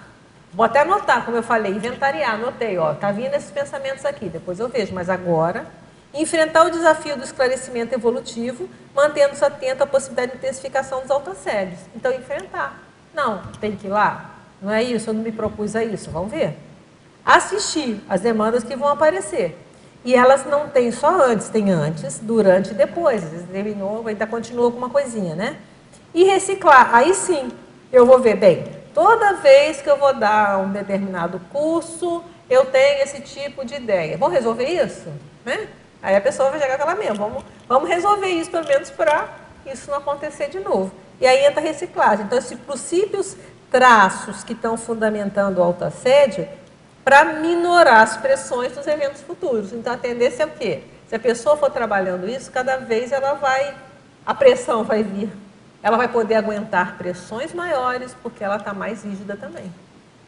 Vou até anotar, como eu falei, inventariar, anotei, ó, tá vindo esses pensamentos aqui, depois eu vejo, mas agora, enfrentar o desafio do esclarecimento evolutivo, mantendo-se atento à possibilidade de intensificação dos autoassédios. Então, enfrentar. Não, tem que ir lá, não é isso, eu não me propus a isso, vamos ver. Assistir as demandas que vão aparecer. E elas não têm só antes, tem antes, durante e depois. Às vezes terminou, ainda continua com uma coisinha, né? E reciclar. Aí sim, eu vou ver, bem, toda vez que eu vou dar um determinado curso, eu tenho esse tipo de ideia. Vamos resolver isso? Né? Aí a pessoa vai chegar com ela mesma. Vamos resolver isso, pelo menos, para isso não acontecer de novo. E aí entra a reciclagem. Então, esses princípios, traços que estão fundamentando o autoassédio, para minorar as pressões dos eventos futuros. Então, a tendência é o quê? Se a pessoa for trabalhando isso, cada vez a pressão vai vir. Ela vai poder aguentar pressões maiores, porque ela está mais rígida também.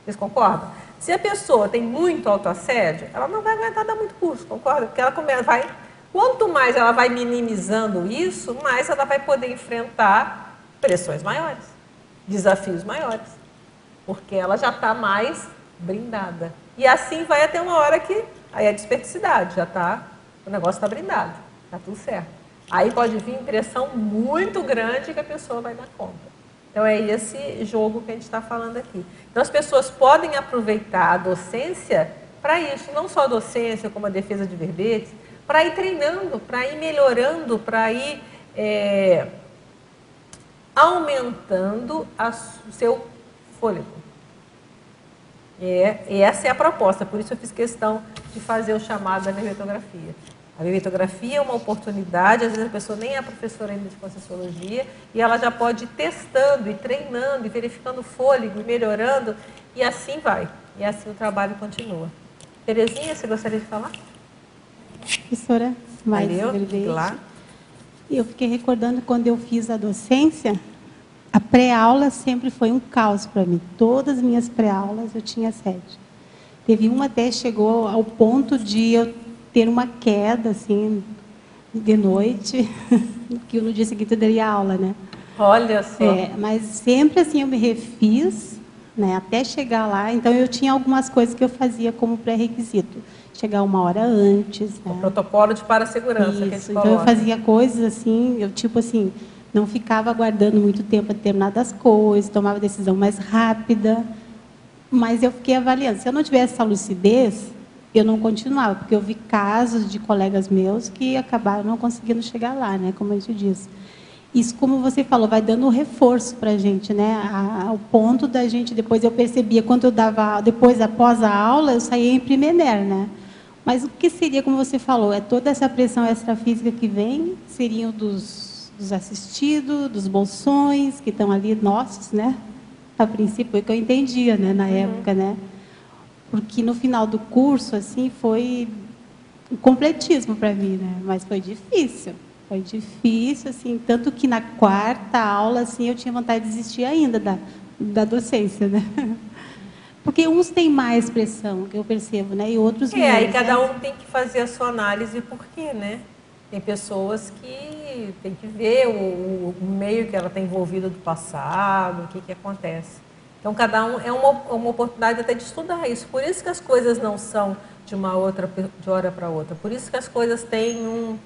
Vocês concordam? Se a pessoa tem muito autoassédio, ela não vai aguentar dar muito curso, concorda? Porque ela quanto mais ela vai minimizando isso, mais ela vai poder enfrentar pressões maiores, desafios maiores, porque ela já está mais brindada. E assim vai até uma hora que aí a desperticidade, o negócio está brindado, está tudo certo. Aí pode vir pressão muito grande que a pessoa vai dar conta. Então é esse jogo que a gente está falando aqui. Então as pessoas podem aproveitar a docência para isso, não só a docência, como a defesa de verbetes, para ir treinando, para ir melhorando, para ir aumentando o seu fôlego. E essa é a proposta, por isso eu fiz questão de fazer o chamado da vervetografia. A vervetografia é uma oportunidade, às vezes a pessoa nem é professora ainda de Conscienciologia, e ela já pode ir testando, e treinando, e verificando o fôlego, e melhorando, e assim vai. E assim o trabalho continua. Terezinha, você gostaria de falar? Professora, mais lá. Eu fiquei recordando quando eu fiz a docência, a pré-aula sempre foi um caos para mim. Todas as minhas pré-aulas eu tinha assédio. Teve uma até chegou ao ponto de eu ter uma queda, assim, de noite, que no dia seguinte eu daria aula, né? Olha só. Mas sempre assim eu me refiz, né, até chegar lá. Então eu tinha algumas coisas que eu fazia como pré-requisito. Chegar uma hora antes. Né? O protocolo de para-segurança que a gente coloca. Então eu fazia coisas assim, eu tipo assim, não ficava aguardando muito tempo para determinadas coisas, tomava decisão mais rápida. Mas eu fiquei avaliando. Se eu não tivesse essa lucidez, eu não continuava, porque eu vi casos de colegas meus que acabaram não conseguindo chegar lá, né, como a gente diz. Isso, como você falou, vai dando um reforço para a gente, né, ao ponto da gente, depois eu percebia, quando eu dava, depois, após a aula, eu saía em primener, né. Mas o que seria, como você falou, é toda essa pressão extrafísica que vem, seriam dos assistidos, dos bolsões, que estão ali, nossos, né, a princípio, é que eu entendia, né, na época, né. Porque no final do curso, assim, foi um completismo para mim, né? Mas foi difícil. Foi difícil, assim, tanto que na quarta aula, assim, eu tinha vontade de desistir ainda da docência, né? Porque uns têm mais pressão, que eu percebo, né? E outros menos. Aí cada um tem que fazer a sua análise por quê, né? Tem pessoas que tem que ver o meio que ela está envolvida do passado, o que acontece. Então, cada um é uma oportunidade até de estudar isso. Por isso que as coisas não são de hora para outra. Por isso que as coisas têm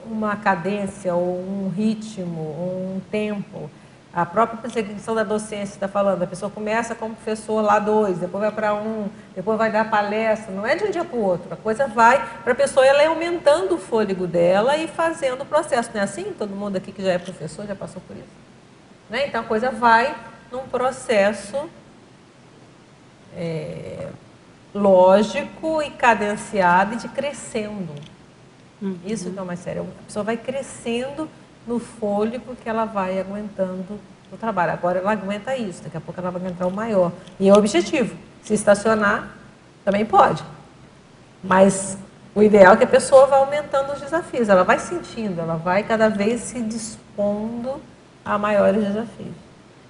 uma cadência, ou um ritmo, ou um tempo. A própria perseguição da docência está falando, a pessoa começa como professor lá 2, depois vai para 1, depois vai dar palestra. Não é de um dia para o outro. A coisa vai para a pessoa, ela é aumentando o fôlego dela e fazendo o processo. Não é assim? Todo mundo aqui que já é professor já passou por isso. Né? Então, a coisa vai num processo lógico e cadenciado e de crescendo. Isso que é o mais sério. A pessoa vai crescendo no fôlego que ela vai aguentando o trabalho. Agora ela aguenta isso, daqui a pouco ela vai aguentar o maior. E é o objetivo. Se estacionar, também pode. Mas O ideal é que a pessoa vá aumentando os desafios, ela vai sentindo, ela vai cada vez se dispondo a maiores desafios.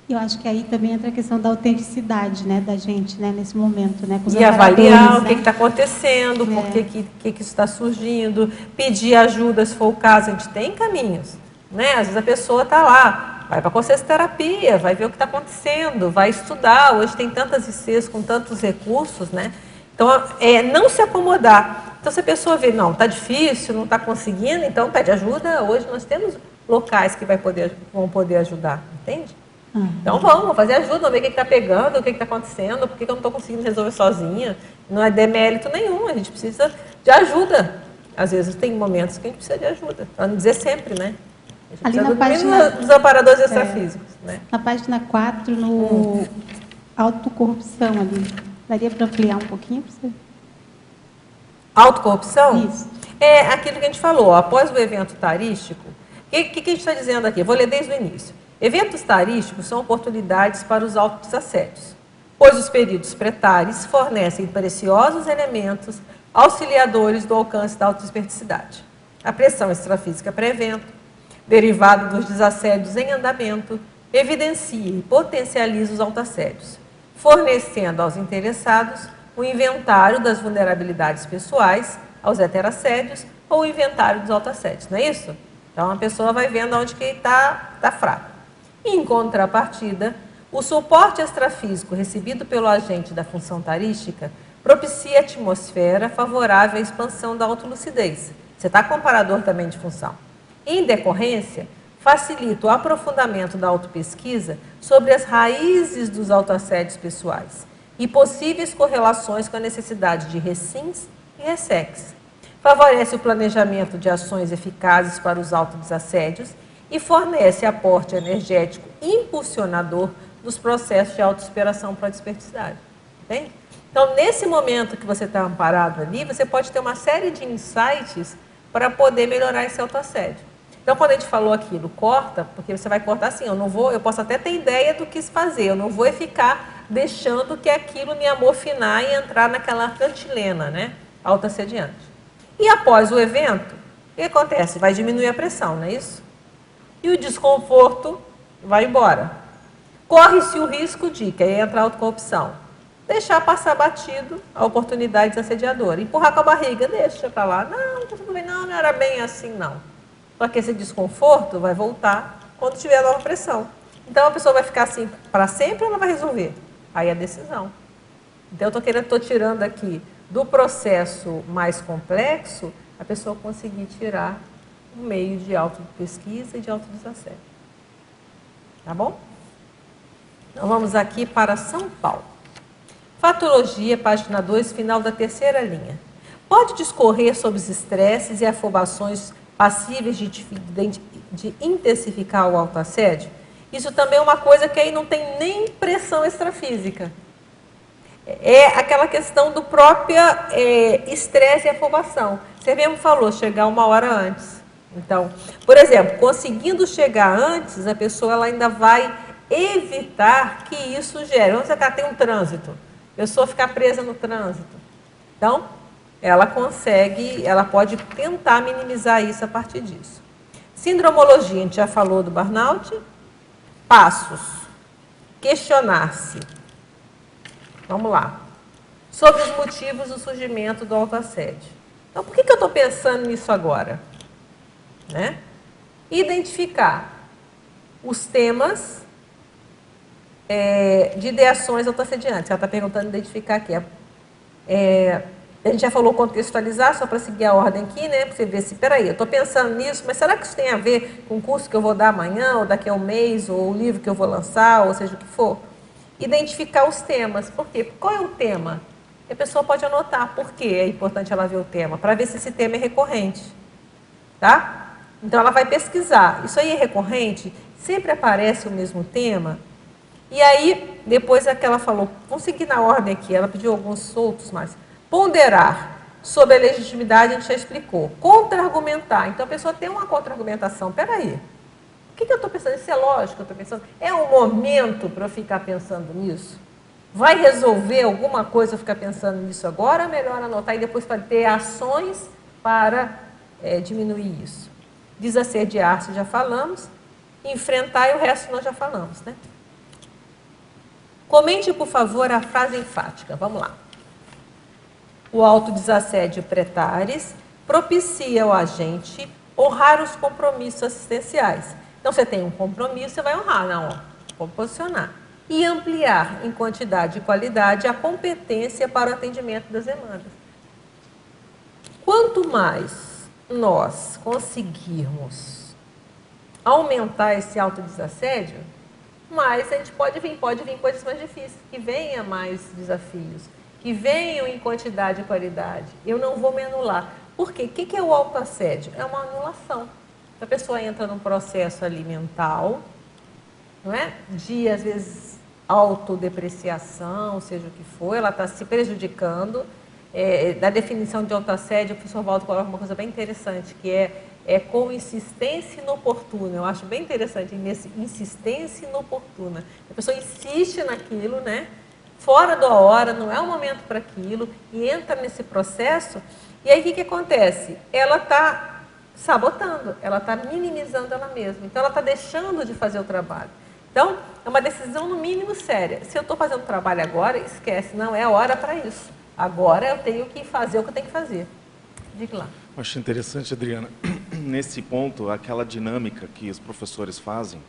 Eu acho que aí também entra a questão da autenticidade, né, da gente, né, nesse momento, né, com os E avaliar o né? que está acontecendo, por que isso está surgindo, pedir ajuda se for o caso, a gente tem caminhos, né? Às vezes a pessoa está lá, vai para a consciencioterapia, vai ver o que está acontecendo, vai estudar, hoje tem tantas ICs com tantos recursos, né? Então, não se acomodar. Então, se a pessoa vê, não, está difícil, não está conseguindo, então pede ajuda. Hoje nós temos locais que vão poder ajudar, entende? Então vamos fazer ajuda, vamos ver o que está pegando, o que está acontecendo, por que eu não estou conseguindo resolver sozinha. Não é demérito nenhum, a gente precisa de ajuda. Às vezes tem momentos que a gente precisa de ajuda, para não dizer sempre, né? A gente Ali precisa na página dos amparadores extrafísicos. Né? Na página 4, no autocorrupção ali, daria para ampliar um pouquinho para você? Autocorrupção? Isso. É aquilo que a gente falou, após o evento tarístico, o que a gente está dizendo aqui? Vou ler desde o início. Eventos tarísticos são oportunidades para os autodesassédios, pois os períodos pretares fornecem preciosos elementos auxiliadores do alcance da autodesperticidade. A pressão extrafísica pré-evento, derivada dos desassédios em andamento, evidencia e potencializa os autoassédios, fornecendo aos interessados o inventário das vulnerabilidades pessoais, aos heterassédios, ou o inventário dos autoassédios, não é isso? Então, a pessoa vai vendo onde que está fraco. Em contrapartida, o suporte extrafísico recebido pelo agente da função tarística propicia a atmosfera favorável à expansão da autolucidez. Você está com comparador também de função. Em decorrência, facilita o aprofundamento da autopesquisa sobre as raízes dos autoassédios pessoais e possíveis correlações com a necessidade de recins e ressex. Favorece o planejamento de ações eficazes para os autodesassédios e fornece aporte energético impulsionador dos processos de autossuperação para a desperticidade. Entende? Então, nesse momento que você está amparado ali, você pode ter uma série de insights para poder melhorar esse autoassédio. Então, quando a gente falou aquilo, corta, porque você vai cortar assim, eu posso até ter ideia do que se fazer, eu não vou ficar deixando que aquilo me amofinar e entrar naquela cantilena, né, autoassediante. E após o evento, o que acontece? Vai diminuir a pressão, não é isso? E o desconforto vai embora. Corre-se o risco de, que aí entra a autocorrupção, deixar passar batido a oportunidade desassediadora, empurrar com a barriga, deixa para lá, não, tudo bem, não era bem assim, não. Só que esse desconforto vai voltar quando tiver nova pressão. Então a pessoa vai ficar assim para sempre ou ela vai resolver? Aí é a decisão. Então eu estou tirando aqui do processo mais complexo, a pessoa conseguir tirar um meio de autopesquisa e de autodesassédio. Tá bom? Então vamos aqui para São Paulo. Fatologia, página 2, final da terceira linha. Pode discorrer sobre os estresses e afobações passíveis de intensificar o autoassédio? Isso também é uma coisa que aí não tem nem pressão extrafísica. É aquela questão do próprio estresse e afobação. Você mesmo falou, chegar uma hora antes. Então, por exemplo, conseguindo chegar antes, a pessoa ela ainda vai evitar que isso gere. Vamos dizer que ela tem um trânsito, a pessoa ficar presa no trânsito. Então, ela pode tentar minimizar isso a partir disso. Sindromologia, a gente já falou do burnout. Passos. Questionar-se. Vamos lá. Sobre os motivos do surgimento do autoassédio. Então, por que eu estou pensando nisso agora? Né? Identificar os temas de ideações autoassediantes. Ela está perguntando identificar aqui. A gente já falou contextualizar, só para seguir a ordem aqui, né? Para você ver se, peraí, eu estou pensando nisso, mas será que isso tem a ver com o curso que eu vou dar amanhã, ou daqui a um mês, ou o livro que eu vou lançar, ou seja o que for? Identificar os temas. Por quê? Qual é o tema? A pessoa pode anotar por que é importante ela ver o tema, para ver se esse tema é recorrente. Tá? Então, ela vai pesquisar. Isso aí é recorrente? Sempre aparece o mesmo tema? E aí, depois é que ela falou, vamos seguir na ordem aqui, ela pediu alguns soltos, mas ponderar sobre a legitimidade, a gente já explicou. Contra-argumentar. Então, a pessoa tem uma contra-argumentação. Peraí, o que eu estou pensando? Isso é lógico que eu estou pensando? É um momento para eu ficar pensando nisso? Vai resolver alguma coisa ficar pensando nisso agora? É melhor anotar e depois para ter ações para diminuir isso. Desassediar-se, já falamos. Enfrentar e o resto nós já falamos, né? Comente, por favor, a frase enfática. Vamos lá. O autodesassédio pretares propicia ao agente honrar os compromissos assistenciais. Então, você tem um compromisso, você vai honrar, não, posicionar. E ampliar em quantidade e qualidade a competência para o atendimento das demandas. Quanto mais nós conseguirmos aumentar esse autodesassédio, mais a gente pode vir coisas mais difíceis, que venha mais desafios, que venham em quantidade e qualidade. Eu não vou me anular. Por quê? O que é o autoassédio? É uma anulação. A pessoa entra num processo ali mental, não é? De, às vezes, autodepreciação, seja o que for, ela está se prejudicando. Da definição de autoassédio, o professor Valdo coloca uma coisa bem interessante, que é com insistência inoportuna. Eu acho bem interessante, insistência inoportuna. A pessoa insiste naquilo, né? Fora da hora, não é o momento para aquilo, e entra nesse processo, e aí o que acontece? Ela está sabotando, ela está minimizando ela mesma, então ela está deixando de fazer o trabalho. Então, é uma decisão no mínimo séria. Se eu estou fazendo trabalho agora, esquece, não é hora para isso. Agora eu tenho que fazer o que eu tenho que fazer. Diga lá. Eu acho interessante, Adriana, nesse ponto, aquela dinâmica que os professores fazem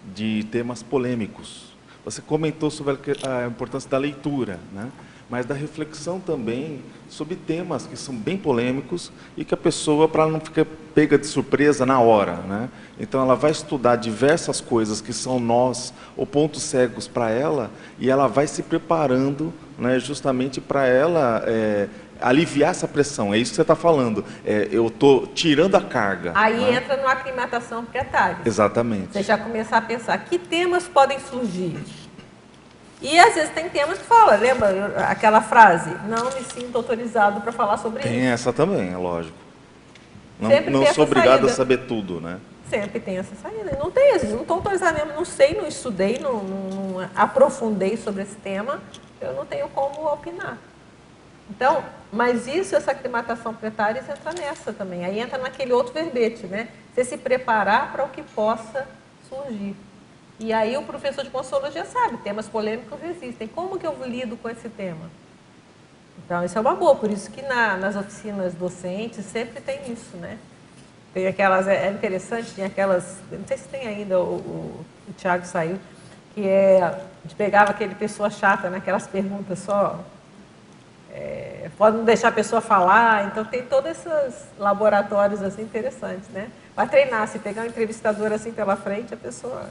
de temas polêmicos. Você comentou sobre a importância da leitura, né? Mas da reflexão também sobre temas que são bem polêmicos e que a pessoa, para não ficar pega de surpresa na hora, né? Então ela vai estudar diversas coisas que são nós ou pontos cegos para ela, e ela vai se preparando, né, justamente para ela aliviar essa pressão. É isso que você está falando. Eu estou tirando a carga. Aí, né? entra no aclimatação pretares. Exatamente. Você já começar a pensar que temas podem surgir. E às vezes tem temas que fala, lembra aquela frase, não me sinto autorizado para falar sobre isso. Tem essa também, é lógico. Não tem sou essa obrigado saída. a saber tudo, né? Sempre tem essa saída. Não tem, às vezes, não estou autorizado mesmo, não sei, não estudei, não aprofundei sobre esse tema, eu não tenho como opinar. Então, mas isso, essa aclimatação pretáris entra nessa também. Aí entra naquele outro verbete, né? Você se preparar para o que possa surgir. E aí o professor de consciologia sabe, temas polêmicos existem. Como que eu lido com esse tema? Então, isso é uma boa. Por isso que nas oficinas docentes sempre tem isso, né? Tem aquelas, é interessante, tem aquelas, não sei se tem ainda, o Tiago saiu, que a gente pegava aquele pessoa chata, né? Aquelas perguntas só... pode não deixar a pessoa falar, então tem todos esses laboratórios assim interessantes, né? Para treinar, se pegar um entrevistador assim pela frente, a pessoa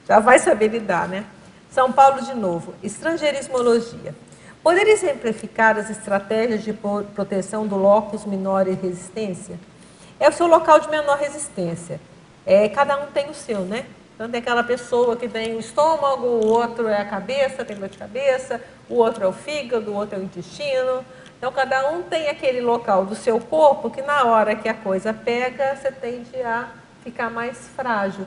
já vai saber lidar, né? São Paulo de novo, estrangeirismologia. Poder exemplificar as estratégias de proteção do locus minore resistência? É o seu local de menor resistência. Cada um tem o seu, né? Então, tem aquela pessoa que tem o estômago, o outro é a cabeça, tem dor de cabeça, o outro é o fígado, o outro é o intestino. Então, cada um tem aquele local do seu corpo que, na hora que a coisa pega, você tende a ficar mais frágil.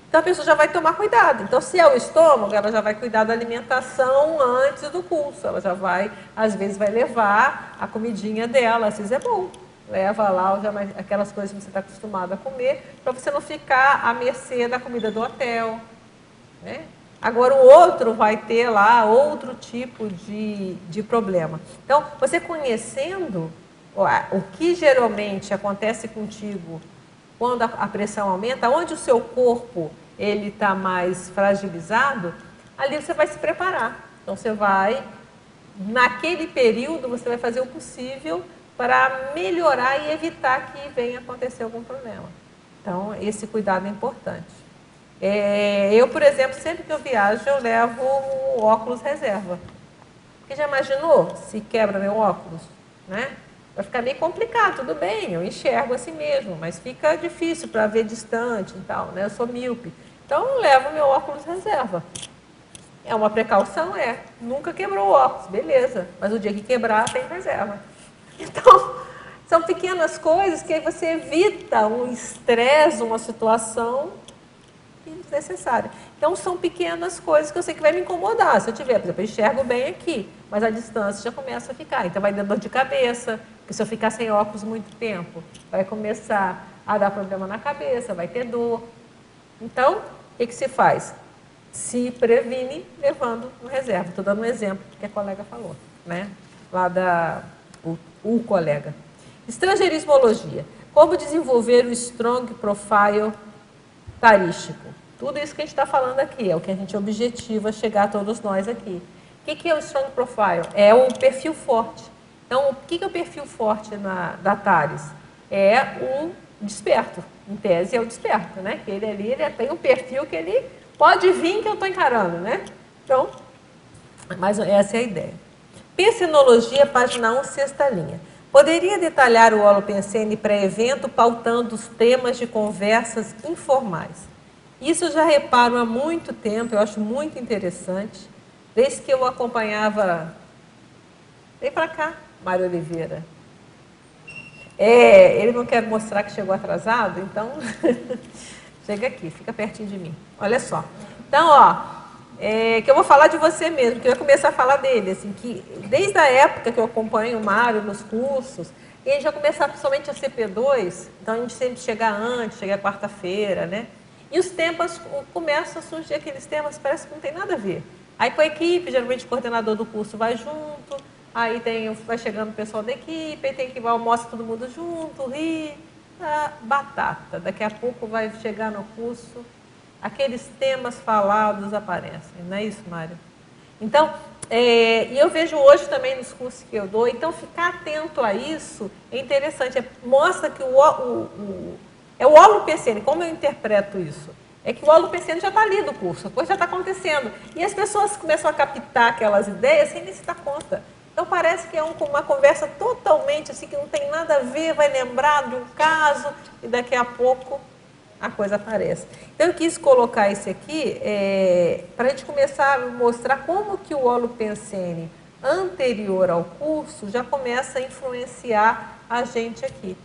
Então, a pessoa já vai tomar cuidado. Então, se é o estômago, ela já vai cuidar da alimentação antes do curso. Ela já vai, às vezes, vai levar a comidinha dela. Às vezes é bom. Leva lá aquelas coisas que você está acostumado a comer, para você não ficar à mercê da comida do hotel, né? Agora, o outro vai ter lá outro tipo de problema. Então, você conhecendo o que geralmente acontece contigo quando a pressão aumenta, onde o seu corpo ele está mais fragilizado, ali você vai se preparar. Então, você vai, naquele período, você vai fazer o possível para melhorar e evitar que venha acontecer algum problema. Então, esse cuidado é importante. Eu, por exemplo, sempre que eu viajo, eu levo o óculos reserva. Porque já imaginou se quebra meu óculos, né? Vai ficar meio complicado, tudo bem, eu enxergo assim mesmo, mas fica difícil para ver distante e tal, né? Eu sou míope. Então, eu levo meu óculos reserva. É uma precaução? Nunca quebrou o óculos, beleza. Mas o dia que quebrar, tem reserva. Então, são pequenas coisas que aí você evita um estresse, uma situação desnecessária. Então, são pequenas coisas que eu sei que vai me incomodar. Se eu tiver, por exemplo, eu enxergo bem aqui, mas a distância já começa a ficar. Então, vai dar dor de cabeça, porque se eu ficar sem óculos muito tempo, vai começar a dar problema na cabeça, vai ter dor. Então, o que se faz? Se previne levando um reserva. Estou dando um exemplo que a colega falou, né? Lá o colega. Estrangeirismologia. Como desenvolver o Strong Profile tarístico? Tudo isso que a gente está falando aqui, é o que a gente objetiva chegar a todos nós aqui. O que é o Strong Profile? É o perfil forte. Então, o que é o perfil forte da TARES? É o desperto. Em tese, é o desperto, né? Que ele ali ele tem um perfil que ele pode vir que eu estou encarando, né? Então, mas essa é a ideia. Pensenologia, página 1, sexta linha. Poderia detalhar o holopensene pré-evento pautando os temas de conversas informais? Isso eu já reparo há muito tempo, eu acho muito interessante. Desde que eu acompanhava... Vem para cá, Mário Oliveira. Ele não quer mostrar que chegou atrasado, então... Chega aqui, fica pertinho de mim. Olha só. Então, que eu vou falar de você mesmo, que eu ia começar a falar dele, assim, que desde a época que eu acompanho o Mário nos cursos, ele já começava principalmente a CP2, então a gente sempre chega antes, chega quarta-feira, né? E os temas, começam a surgir aqueles temas, parece que não tem nada a ver. Aí com a equipe, geralmente o coordenador do curso vai junto, aí vai chegando o pessoal da equipe, aí tem que almoça todo mundo junto, ri, batata. Daqui a pouco vai chegar no curso, aqueles temas falados aparecem, não é isso, Mário? Então, e eu vejo hoje também nos cursos que eu dou, então ficar atento a isso é interessante, mostra que é o holopensene, como eu interpreto isso? É que o holopensene já está ali do curso, a coisa já está acontecendo. E as pessoas começam a captar aquelas ideias sem nem se dar conta. Então parece que é uma conversa totalmente assim, que não tem nada a ver, vai lembrar de um caso e daqui a pouco a coisa aparece. Então eu quis colocar isso aqui para a gente começar a mostrar como que o holopensene anterior ao curso já começa a influenciar a gente aqui.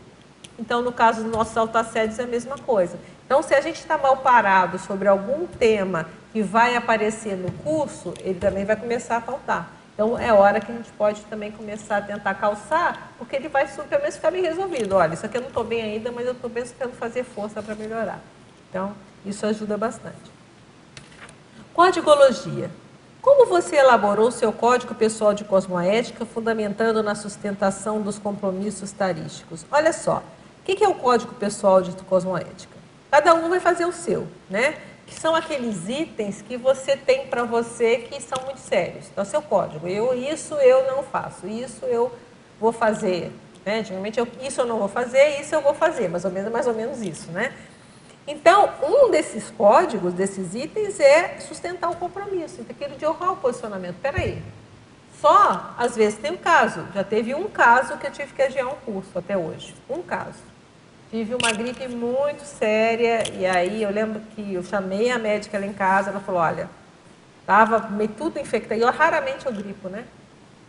Então, no caso dos nossos autoassédios, é a mesma coisa. Então, se a gente está mal parado sobre algum tema que vai aparecer no curso, ele também vai começar a faltar. Então, é hora que a gente pode também começar a tentar calçar, porque ele vai pelo menos ficar bem resolvido. Olha, isso aqui eu não estou bem ainda, mas eu estou tentando fazer força para melhorar. Então, isso ajuda bastante. Codigologia. Como você elaborou o seu código pessoal de cosmoética, fundamentando na sustentação dos compromissos tarísticos? Olha só. O que é o código pessoal de cosmoética? Cada um vai fazer o seu, né? Que são aqueles itens que você tem para você que são muito sérios. Então, seu código. Isso eu não faço, isso eu vou fazer. Né? Geralmente, isso eu não vou fazer, isso eu vou fazer. Mais ou menos isso, né? Então, um desses códigos, desses itens, é sustentar o compromisso. Então, aquele de honrar o posicionamento. Espera aí. Só, às vezes, tem um caso. Já teve um caso que eu tive que adiar um curso até hoje. Um caso. Tive uma gripe muito séria e aí eu lembro que eu chamei a médica lá em casa, ela falou, olha, estava meio tudo infectado, e raramente eu gripo, né?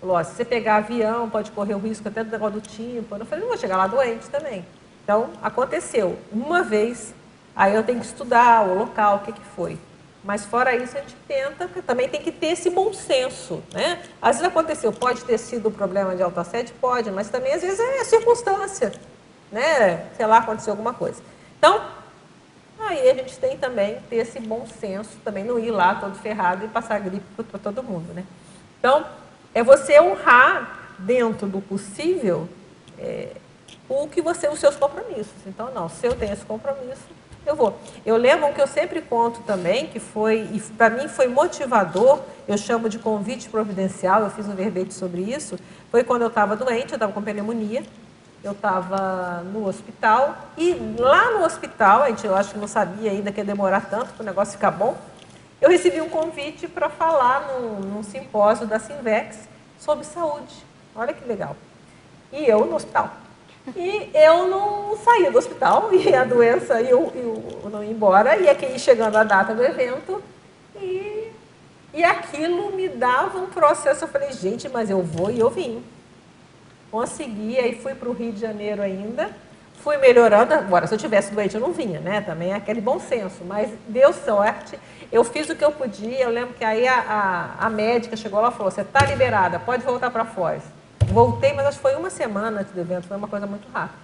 Falou, ó, se você pegar avião, pode correr o risco até do negócio do tímpano. Eu falei, não vou chegar lá doente também. Então, aconteceu uma vez, aí eu tenho que estudar o local, o que foi. Mas fora isso, a gente tenta, porque também tem que ter esse bom senso, né? Às vezes aconteceu, pode ter sido um problema de autoassédio, pode, mas também às vezes é circunstância. Né? Sei lá, aconteceu alguma coisa. Então, aí a gente tem também ter esse bom senso, também não ir lá todo ferrado e passar gripe para todo mundo, né? Então, é você honrar dentro do possível os seus compromissos. Então, não, se eu tenho esse compromisso, eu vou. Eu lembro que eu sempre conto também, que foi, e para mim foi motivador, eu chamo de convite providencial, eu fiz um verbete sobre isso, foi quando eu estava doente, eu estava com pneumonia, eu estava no hospital e lá no hospital, eu acho que não sabia ainda que ia demorar tanto para o negócio ficar bom, eu recebi um convite para falar num simpósio da Sinvex sobre saúde. Olha que legal. E eu no hospital. E eu não saía do hospital e a doença, eu não ia embora, e aqui chegando a data do evento e aquilo me dava um processo. Eu falei, gente, mas eu vou e eu vim. Consegui, aí fui para o Rio de Janeiro ainda, Fui melhorando. Agora, se eu tivesse doente, eu não vinha, né? Também é aquele bom senso. Mas deu sorte. Eu fiz o que eu podia. Eu lembro que aí a médica chegou lá e falou, você está liberada, pode voltar para Foz. Voltei, mas acho que foi uma semana antes do evento. Foi uma coisa muito rápida.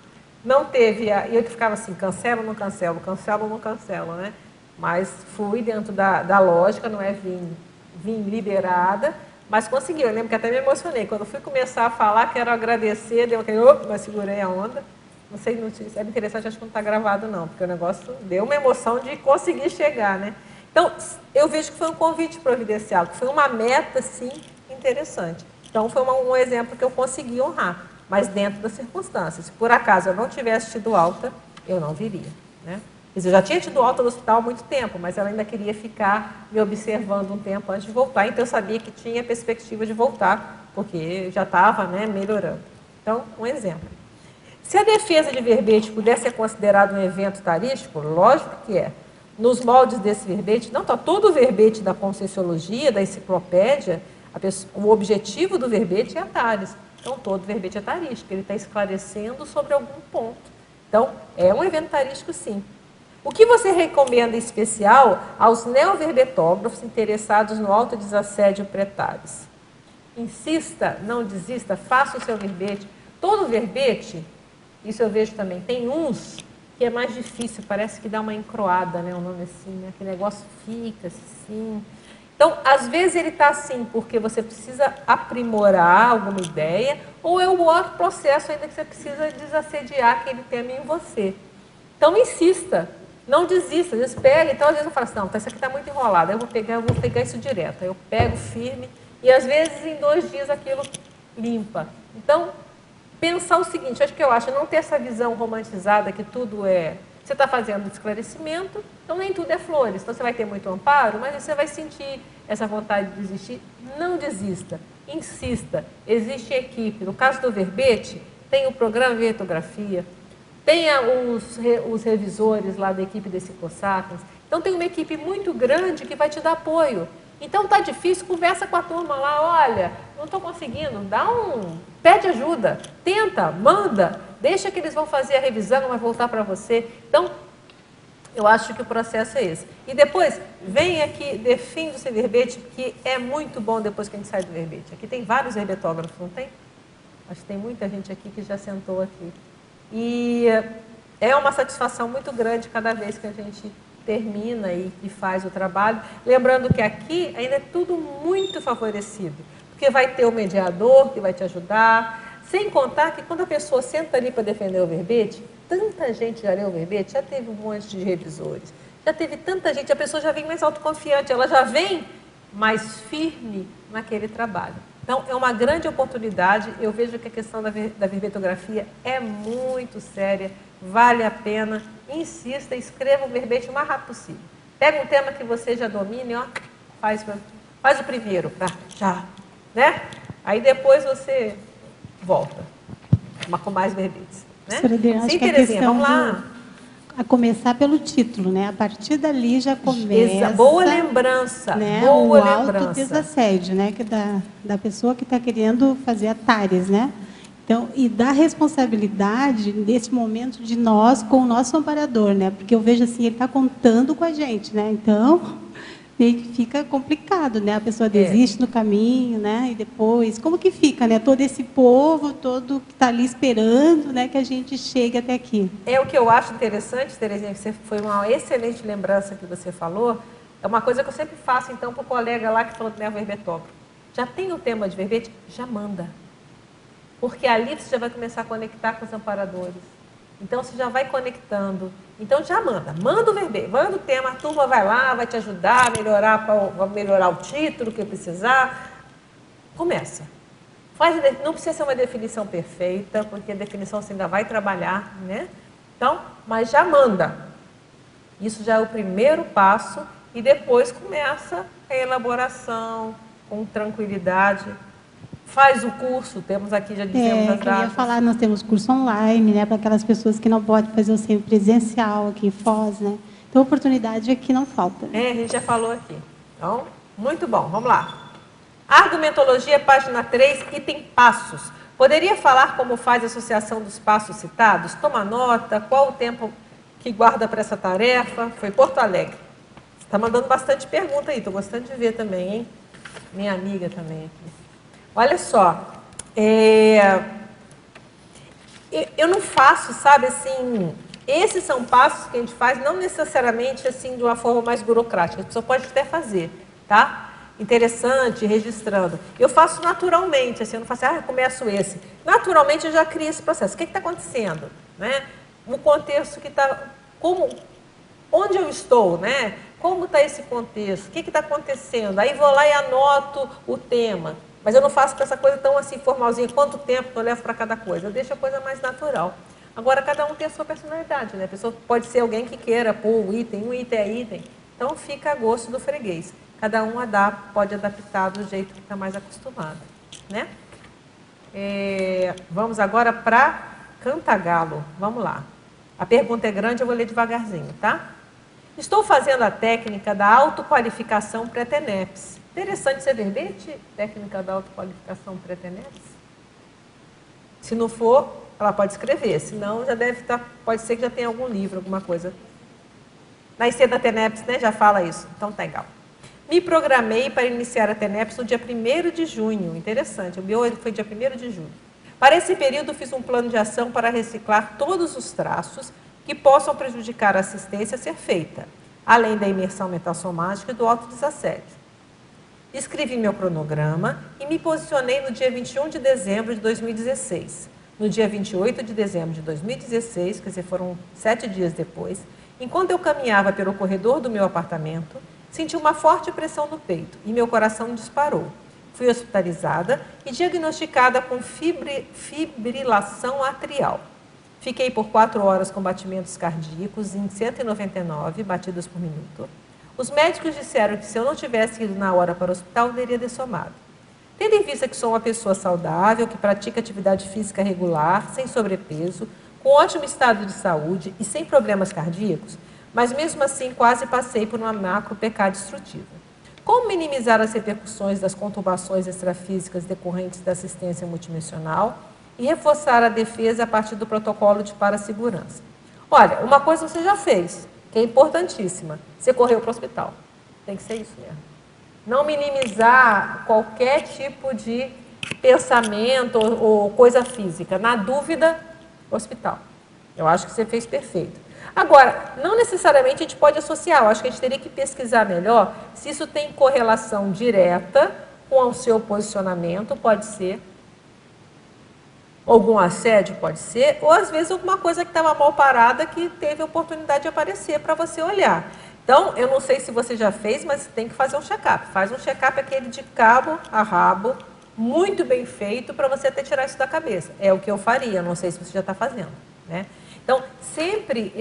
Não teve... E eu que ficava assim, cancelo ou não cancelo, cancelo ou não cancelo, né? Mas fui dentro da lógica, não é vim liberada, mas consegui. Eu lembro que até me emocionei. Quando fui começar a falar, quero agradecer, deu aquele... mas segurei a onda. Não sei, se era interessante, acho que não está gravado não, porque o negócio deu uma emoção de conseguir chegar, né? Então, eu vejo que foi um convite providencial, que foi uma meta, sim, interessante. Então, foi um exemplo que eu consegui honrar, mas dentro das circunstâncias. Se por acaso eu não tivesse tido alta, eu não viria, né? Quer dizer, eu já tinha tido alta no hospital há muito tempo, mas ela ainda queria ficar me observando um tempo antes de voltar, então eu sabia que tinha perspectiva de voltar, porque já estava, né, melhorando. Então, um exemplo. Se a defesa de verbete pudesse ser considerado um evento tarístico, lógico que é. Nos moldes desse verbete, não está todo o verbete da Conscienciologia, da enciclopédia, o objetivo do verbete é a tares. Então, todo verbete é tarístico, ele está esclarecendo sobre algum ponto. Então, é um evento tarístico, sim. O que você recomenda em especial aos neoverbetógrafos interessados no autodesassédio pretares? Insista, não desista, faça o seu verbete. Todo verbete... Isso eu vejo também. Tem uns que é mais difícil, parece que dá uma encroada, né? O nome assim, né? Aquele negócio fica assim. Então, às vezes ele está assim porque você precisa aprimorar alguma ideia, ou é o outro processo ainda que você precisa desassediar aquele tema em você. Então, insista, não desista, às vezes pega. Então, às vezes eu falo assim, não, isso aqui está muito enrolado, eu vou pegar isso direto. Aí eu pego firme e, às vezes, em 2 dias aquilo limpa. Então, pensar o seguinte, acho que eu acho, não ter essa visão romantizada que tudo é... Você está fazendo esclarecimento, então nem tudo é flores. Então você vai ter muito amparo, mas você vai sentir essa vontade de desistir. Não desista, insista. Existe equipe. No caso do verbete, tem o programa de vertografia, tem os revisores lá da equipe desse COSAPIENS. Então tem uma equipe muito grande que vai te dar apoio. Então está difícil, conversa com a turma lá, olha, não estou conseguindo, pede ajuda, tenta, manda, deixa que eles vão fazer a revisão, vai voltar para você. Então, eu acho que o processo é esse. E depois, vem aqui, define o seu verbete, que é muito bom depois que a gente sai do verbete. Aqui tem vários verbetógrafos, não tem? Acho que tem muita gente aqui que já sentou aqui. E é uma satisfação muito grande cada vez que a gente termina e faz o trabalho. Lembrando que aqui ainda é tudo muito favorecido, porque vai ter o mediador que vai te ajudar, sem contar que quando a pessoa senta ali para defender o verbete, tanta gente já leu o verbete, já teve um monte de revisores, já teve tanta gente, a pessoa já vem mais autoconfiante, ela já vem mais firme naquele trabalho. Então, é uma grande oportunidade. Eu vejo que a questão da verbetografia é muito séria, vale a pena, insista, escreva o verbete o mais rápido possível. Pega um tema que você já domine, ó, faz o primeiro, já, né? Aí depois você volta, com mais verbetes. Né? Acho que a questão vamos lá. A começar pelo título, né? A partir dali já começa... Boa lembrança, né? Boa o lembrança. Autodesassédio, né? Que da pessoa que está querendo fazer a TARES, né? Então, e da responsabilidade, nesse momento, de nós com o nosso amparador, né? Porque eu vejo assim, ele está contando com a gente, né? Então, meio que fica complicado, né? A pessoa desiste no caminho, né? E depois, como que fica, né? Todo esse povo, todo que está ali esperando, né? Que a gente chegue até aqui. É o que eu acho interessante, Terezinha, que foi uma excelente lembrança que você falou. É uma coisa que eu sempre faço, então, para o colega lá que falou que não é verbetógrafo. Já tem o tema de verbete? Já manda. Porque ali você já vai começar a conectar com os amparadores. Então, você já vai conectando. Então, já manda o verbete, manda o tema, a turma vai lá, vai te ajudar a melhorar o título que precisar. Começa. Não precisa ser uma definição perfeita, porque a definição você ainda vai trabalhar, né? Então, mas já manda. Isso já é o primeiro passo e depois começa a elaboração com tranquilidade. Faz o curso, temos aqui, já dizemos as datas. Eu ia falar, nós temos curso online, né, para aquelas pessoas que não podem fazer o sempre presencial aqui em Foz, né? Então, oportunidade aqui não falta. A gente já falou aqui. Então, muito bom, vamos lá. Argumentologia, página 3, item passos. Poderia falar como faz a associação dos passos citados? Toma nota, qual o tempo que guarda para essa tarefa? Foi Porto Alegre. Você está mandando bastante pergunta aí, estou gostando de ver também, hein? Minha amiga também aqui. Olha só, eu não faço, sabe, assim, esses são passos que a gente faz, não necessariamente assim de uma forma mais burocrática, a pessoa pode até fazer, tá? Interessante, registrando. Eu faço naturalmente, assim, eu não faço, eu começo esse. Naturalmente eu já crio esse processo. O que está acontecendo? Né? O contexto que está, onde eu estou, né? Como está esse contexto? O que está acontecendo? Aí vou lá e anoto o tema. Mas eu não faço com essa coisa tão assim formalzinha, quanto tempo eu levo para cada coisa. Eu deixo a coisa mais natural. Agora, cada um tem a sua personalidade, né? A pessoa pode ser alguém que queira pôr um item é item. Então, fica a gosto do freguês. Cada um pode adaptar do jeito que está mais acostumado, né? Vamos agora para Cantagalo. Vamos lá. A pergunta é grande, eu vou ler devagarzinho, tá? Estou fazendo a técnica da autoqualificação pré-TENEPS. Interessante ser verbete, técnica da autoqualificação pré-TENEPS. Se não for, ela pode escrever, senão já deve estar, pode ser que já tenha algum livro, alguma coisa. Na IC da TENEPS, né, já fala isso, então tá legal. Me programei para iniciar a TENEPS no dia 1º de junho, interessante, o meu foi dia 1º de junho. Para esse período, fiz um plano de ação para reciclar todos os traços que possam prejudicar a assistência a ser feita, além da imersão metassomática e do autodesassédio. Escrevi meu cronograma e me posicionei no dia 21 de dezembro de 2016. No dia 28 de dezembro de 2016, quer dizer, foram 7 dias depois, enquanto eu caminhava pelo corredor do meu apartamento, senti uma forte pressão no peito e meu coração disparou. Fui hospitalizada e diagnosticada com fibrilação atrial. Fiquei por 4 horas com batimentos cardíacos em 199 batidas por minuto. Os médicos disseram que se eu não tivesse ido na hora para o hospital, eu teria dessomado. Tendo em vista que sou uma pessoa saudável, que pratica atividade física regular, sem sobrepeso, com ótimo estado de saúde e sem problemas cardíacos, mas mesmo assim quase passei por uma macro PK destrutiva. Como minimizar as repercussões das conturbações extrafísicas decorrentes da assistência multidimensional e reforçar a defesa a partir do protocolo de parassegurança? Olha, uma coisa você já fez, que é importantíssima. Você correu para o hospital. Tem que ser isso mesmo. Não minimizar qualquer tipo de pensamento ou coisa física. Na dúvida, hospital. Eu acho que você fez perfeito. Agora, não necessariamente a gente pode associar. Eu acho que a gente teria que pesquisar melhor se isso tem correlação direta com o seu posicionamento, pode ser. Algum assédio pode ser, ou às vezes alguma coisa que estava mal parada que teve a oportunidade de aparecer para você olhar. Então, eu não sei se você já fez, mas tem que fazer um check-up. Faz um check-up aquele de cabo a rabo, muito bem feito, para você até tirar isso da cabeça. É o que eu faria, não sei se você já está fazendo, né? Então, sempre,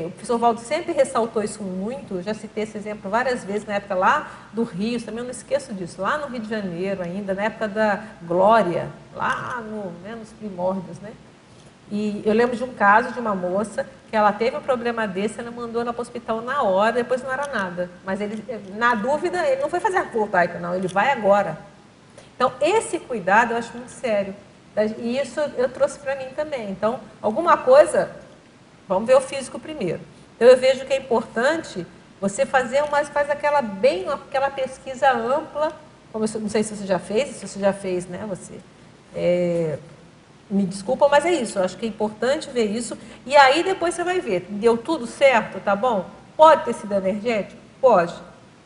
o professor Valdo sempre ressaltou isso muito, eu já citei esse exemplo várias vezes, na época lá do Rio, também eu não esqueço disso, lá no Rio de Janeiro ainda, na época da Glória, lá nos primórdios, né? E eu lembro de um caso de uma moça que ela teve um problema desse, ela mandou ela para o hospital na hora, depois não era nada. Mas ele, na dúvida, ele não foi fazer a voltaica, não, ele vai agora. Então, esse cuidado eu acho muito sério. E isso eu trouxe para mim também. Então, alguma coisa, vamos ver o físico primeiro. Então, eu vejo que é importante você faz aquela pesquisa ampla, como eu não sei se você já fez, se você já fez, né, você. Me desculpa, mas é isso, eu acho que é importante ver isso, e aí depois você vai ver, deu tudo certo, tá bom? Pode ter sido energético? Pode,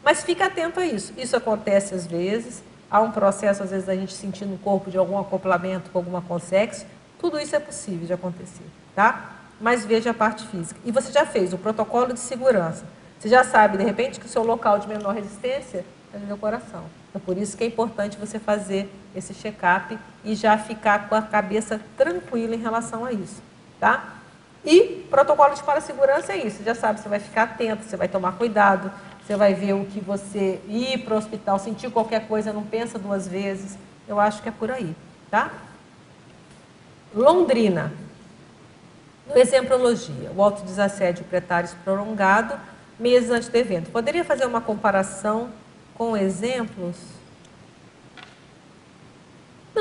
mas fica atento a isso. Isso acontece às vezes, há um processo, às vezes, da gente sentir no corpo de algum acoplamento com alguma consexo, tudo isso é possível de acontecer, tá? Mas veja a parte física. E você já fez o protocolo de segurança. Você já sabe, de repente, que o seu local de menor resistência é no meu coração. Então, por isso que é importante você fazer esse check-up e já ficar com a cabeça tranquila em relação a isso, tá? E protocolo de parassegurança é isso, você já sabe, você vai ficar atento, você vai tomar cuidado, você vai ver o que você ir para o hospital, sentir qualquer coisa, não pensa 2 vezes. Eu acho que é por aí, tá? Londrina. No Exemplologia, o autodesassédio pretário prolongado, meses antes do evento. Poderia fazer uma comparação com exemplos?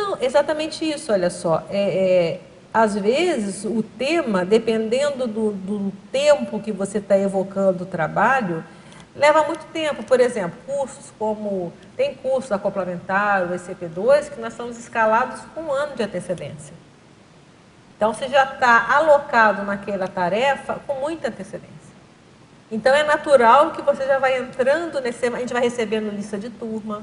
Não, exatamente isso, olha só. Às vezes, o tema, dependendo do tempo que você está evocando o trabalho, leva muito tempo. Por exemplo, cursos como... Tem curso da Complementar, o ECP2, que nós estamos escalados com 1 ano de antecedência. Então, você já está alocado naquela tarefa com muita antecedência. Então, é natural que você já vai entrando nesse... A gente vai recebendo lista de turma,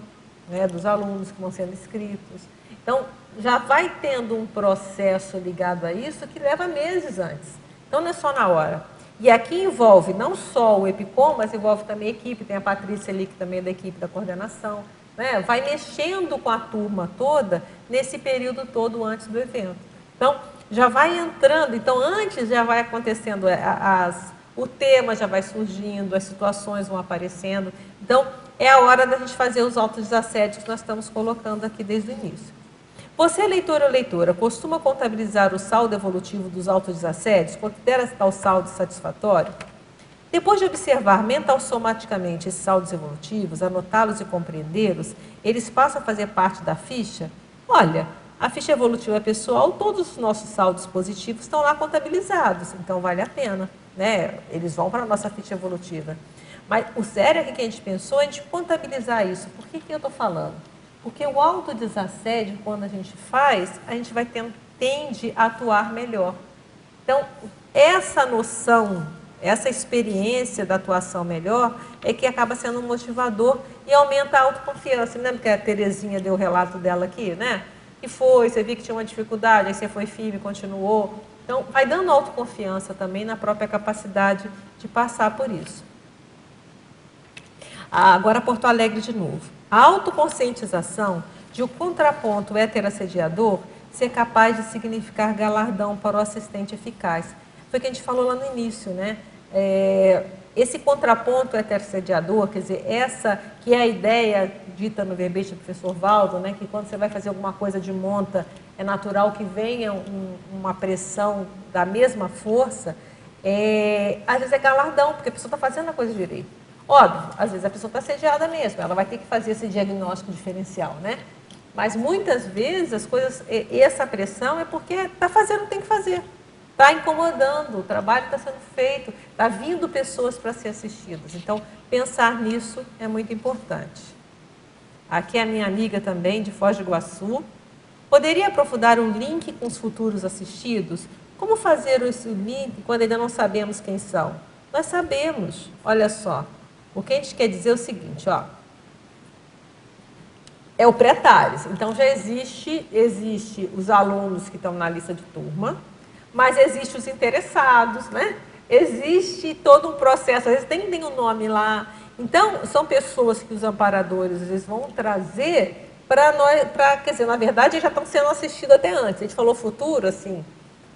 né, dos alunos que vão sendo inscritos. Então, já vai tendo um processo ligado a isso que leva meses antes. Então, não é só na hora. E aqui envolve não só o EPICOM, mas envolve também a equipe. Tem a Patrícia ali, que também é da equipe da coordenação. Né? Vai mexendo com a turma toda nesse período todo antes do evento. Então, já vai entrando. Então, antes já vai acontecendo, o tema já vai surgindo, as situações vão aparecendo. Então, é a hora da gente fazer os autodesassédios que nós estamos colocando aqui desde o início. Você, leitor ou leitora, costuma contabilizar o saldo evolutivo dos autodesassédios? Considera tal saldo satisfatório? Depois de observar mental-somaticamente esses saldos evolutivos, anotá-los e compreendê-los, eles passam a fazer parte da ficha? Olha, a ficha evolutiva pessoal, todos os nossos saldos positivos estão lá contabilizados, então vale a pena, né? Eles vão para a nossa ficha evolutiva. Mas o sério aqui que a gente pensou é a gente contabilizar isso. Por que eu estou falando? Porque o autodesassédio, quando a gente faz, a gente tende a atuar melhor. Então, essa noção, essa experiência da atuação melhor é que acaba sendo um motivador e aumenta a autoconfiança. Lembra que a Terezinha deu o relato dela aqui, né? E você viu que tinha uma dificuldade, aí você foi firme, continuou. Então, vai dando autoconfiança também na própria capacidade de passar por isso. Agora, Porto Alegre de novo. A autoconscientização de o contraponto heteroassediador ser capaz de significar galardão para o assistente eficaz. Foi o que a gente falou lá no início, né? Esse contraponto heteroassediador, quer dizer, essa que é a ideia dita no verbete do professor Valdo, né? Que quando você vai fazer alguma coisa de monta, é natural que venha uma pressão da mesma força, às vezes é galardão, porque a pessoa está fazendo a coisa direito. Óbvio, às vezes a pessoa está assediada mesmo, ela vai ter que fazer esse diagnóstico diferencial, né? Mas muitas vezes as coisas, essa pressão é porque está fazendo o que tem que fazer, está incomodando, o trabalho está sendo feito, está vindo pessoas para ser assistidas. Então, pensar nisso é muito importante. Aqui é a minha amiga também, de Foz do Iguaçu. Poderia aprofundar o link com os futuros assistidos? Como fazer esse link quando ainda não sabemos quem são? Nós sabemos, olha só. O que a gente quer dizer é o seguinte, ó, é o pré-TARES. Então, já existe os alunos que estão na lista de turma, mas existe os interessados, né? Existe todo um processo, às vezes tem um nome lá. Então, são pessoas que os amparadores, às vezes, vão trazer para nós, quer dizer, na verdade, já estão sendo assistidos até antes. A gente falou futuro, assim,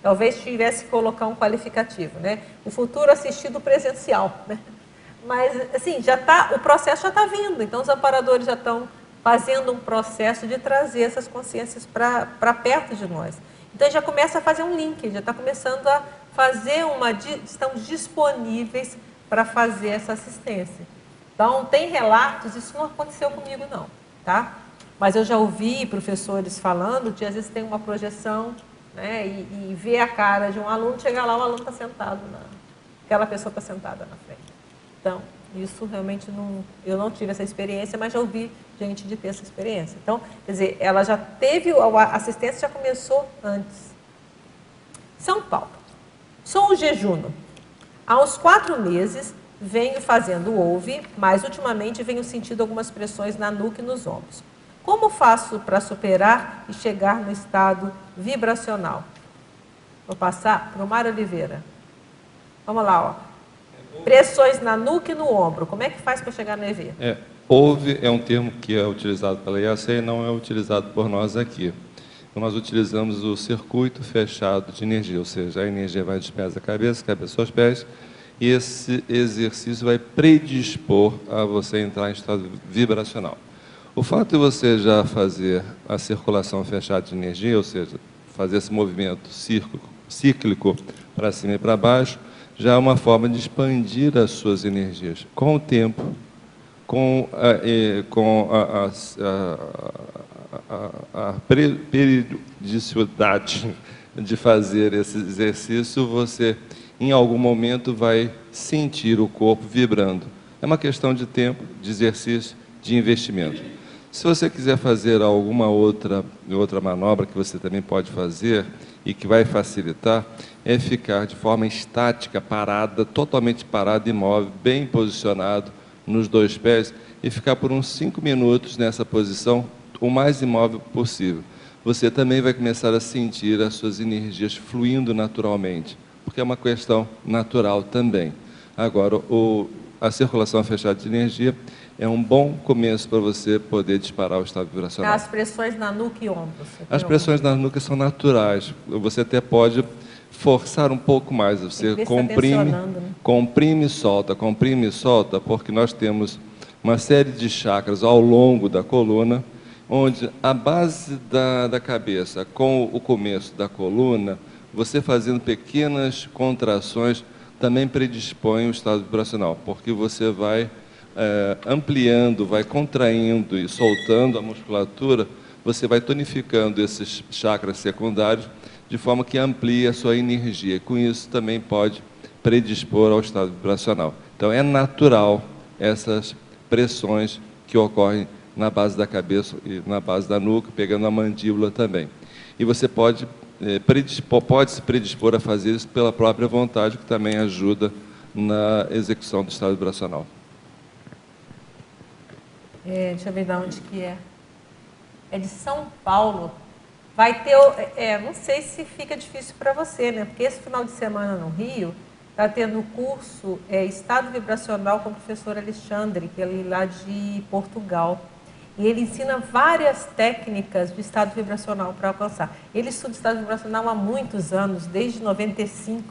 talvez tivesse que colocar um qualificativo, né? O futuro assistido presencial, né? Mas, assim, o processo já está vindo, então os amparadores já estão fazendo um processo de trazer essas consciências para perto de nós. Então, já começa a fazer um link, já está começando a fazer estão disponíveis para fazer essa assistência. Então, tem relatos, isso não aconteceu comigo não, tá? Mas eu já ouvi professores falando que às vezes tem uma projeção, né, e ver a cara de um aluno, chegar lá, o aluno está sentado, aquela pessoa está sentada na frente. Então, isso realmente eu não tive essa experiência, mas já ouvi gente de ter essa experiência. Então, quer dizer, ela já teve, a assistência já começou antes. São Paulo. Sou o jejuno. Há uns 4 meses venho fazendo ouve, mas ultimamente venho sentindo algumas pressões na nuca e nos ombros. Como faço para superar e chegar no estado vibracional? Vou passar para o Mário Oliveira. Vamos lá, ó. Pressões na nuca e no ombro. Como é que faz para chegar no EV? Ouve é um termo que é utilizado pela IAC e não é utilizado por nós aqui. Então, nós utilizamos o circuito fechado de energia, ou seja, a energia vai dos pés à cabeça, cabeça aos pés, e esse exercício vai predispor a você entrar em estado vibracional. O fato de você já fazer a circulação fechada de energia, ou seja, fazer esse movimento cíclico para cima e para baixo, já é uma forma de expandir as suas energias. Com o tempo, com a periodicidade de fazer esse exercício, você, em algum momento, vai sentir o corpo vibrando. É uma questão de tempo, de exercício, de investimento. Se você quiser fazer alguma outra manobra que você também pode fazer e que vai facilitar, é ficar de forma estática, parada, totalmente parado, imóvel, bem posicionado nos 2 pés e ficar por uns 5 minutos nessa posição, o mais imóvel possível. Você também vai começar a sentir as suas energias fluindo naturalmente, porque é uma questão natural também. Agora, a circulação fechada de energia é um bom começo para você poder disparar o estado vibracional. As pressões na nuca e ombros. As pressões na nuca são naturais. Você até pode forçar um pouco mais. Você comprime e solta, porque nós temos uma série de chakras ao longo da coluna, onde a base da cabeça com o começo da coluna, você fazendo pequenas contrações, também predispõe o estado vibracional, porque você vai ampliando, vai contraindo e soltando a musculatura, você vai tonificando esses chakras secundários, de forma que amplia a sua energia. Com isso, também pode predispor ao estado vibracional. Então, é natural essas pressões que ocorrem na base da cabeça e na base da nuca, pegando a mandíbula também. E você pode se predispor a fazer isso pela própria vontade, que também ajuda na execução do estado vibracional. Deixa eu ver de onde que é. É de São Paulo. Vai ter, não sei se fica difícil para você, né? Porque esse final de semana no Rio está tendo o curso Estado Vibracional com o professor Alexandre, que é lá de Portugal. E ele ensina várias técnicas de estado vibracional para alcançar. Ele estuda estado vibracional há muitos anos, desde 95.